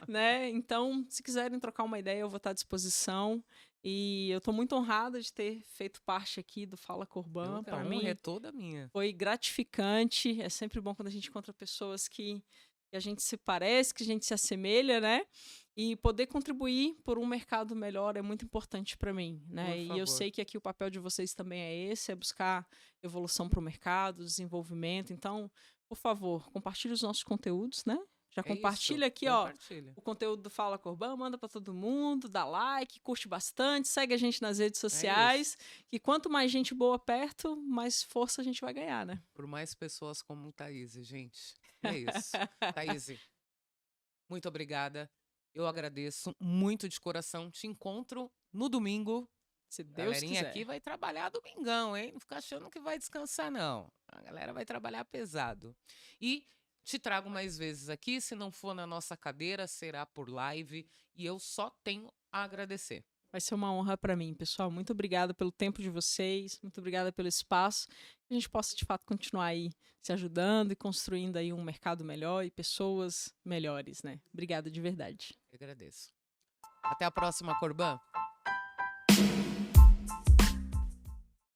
S2: né? Então, se quiserem trocar uma ideia, eu vou estar à disposição. E eu estou muito honrada de ter feito parte aqui do Fala Corban.
S1: A
S2: Para
S1: honra é
S2: mim,
S1: toda minha.
S2: foi gratificante. É sempre bom quando a gente encontra pessoas que a gente se parece, que a gente se assemelha, né? E poder contribuir por um mercado melhor é muito importante para mim, né? E eu sei que aqui o papel de vocês também é esse, é buscar evolução para o mercado, desenvolvimento. Então, por favor, compartilhe os nossos conteúdos, né? Já compartilha aqui,
S1: compartilha.
S2: ó, o conteúdo do Fala Corban, manda para todo mundo, dá like, curte bastante, segue a gente nas redes sociais, que quanto mais gente boa perto, mais força a gente vai ganhar, né?
S1: Por mais pessoas como Thaís, gente. É isso. Thaís, muito obrigada. Eu agradeço muito de coração. Te encontro no domingo.
S2: Se Deus
S1: Galerinha
S2: quiser.
S1: aqui vai trabalhar domingão, hein? Não fica achando que vai descansar, não. A galera vai trabalhar pesado. E te trago mais vezes aqui. Se não for na nossa cadeira, será por live. E eu só tenho a agradecer.
S2: Vai ser uma honra para mim, pessoal. Muito obrigada pelo tempo de vocês. Muito obrigada pelo espaço. Que a gente possa, de fato, continuar aí se ajudando e construindo aí um mercado melhor e pessoas melhores, né? Obrigada de verdade.
S1: Eu agradeço. Até a próxima, Corban.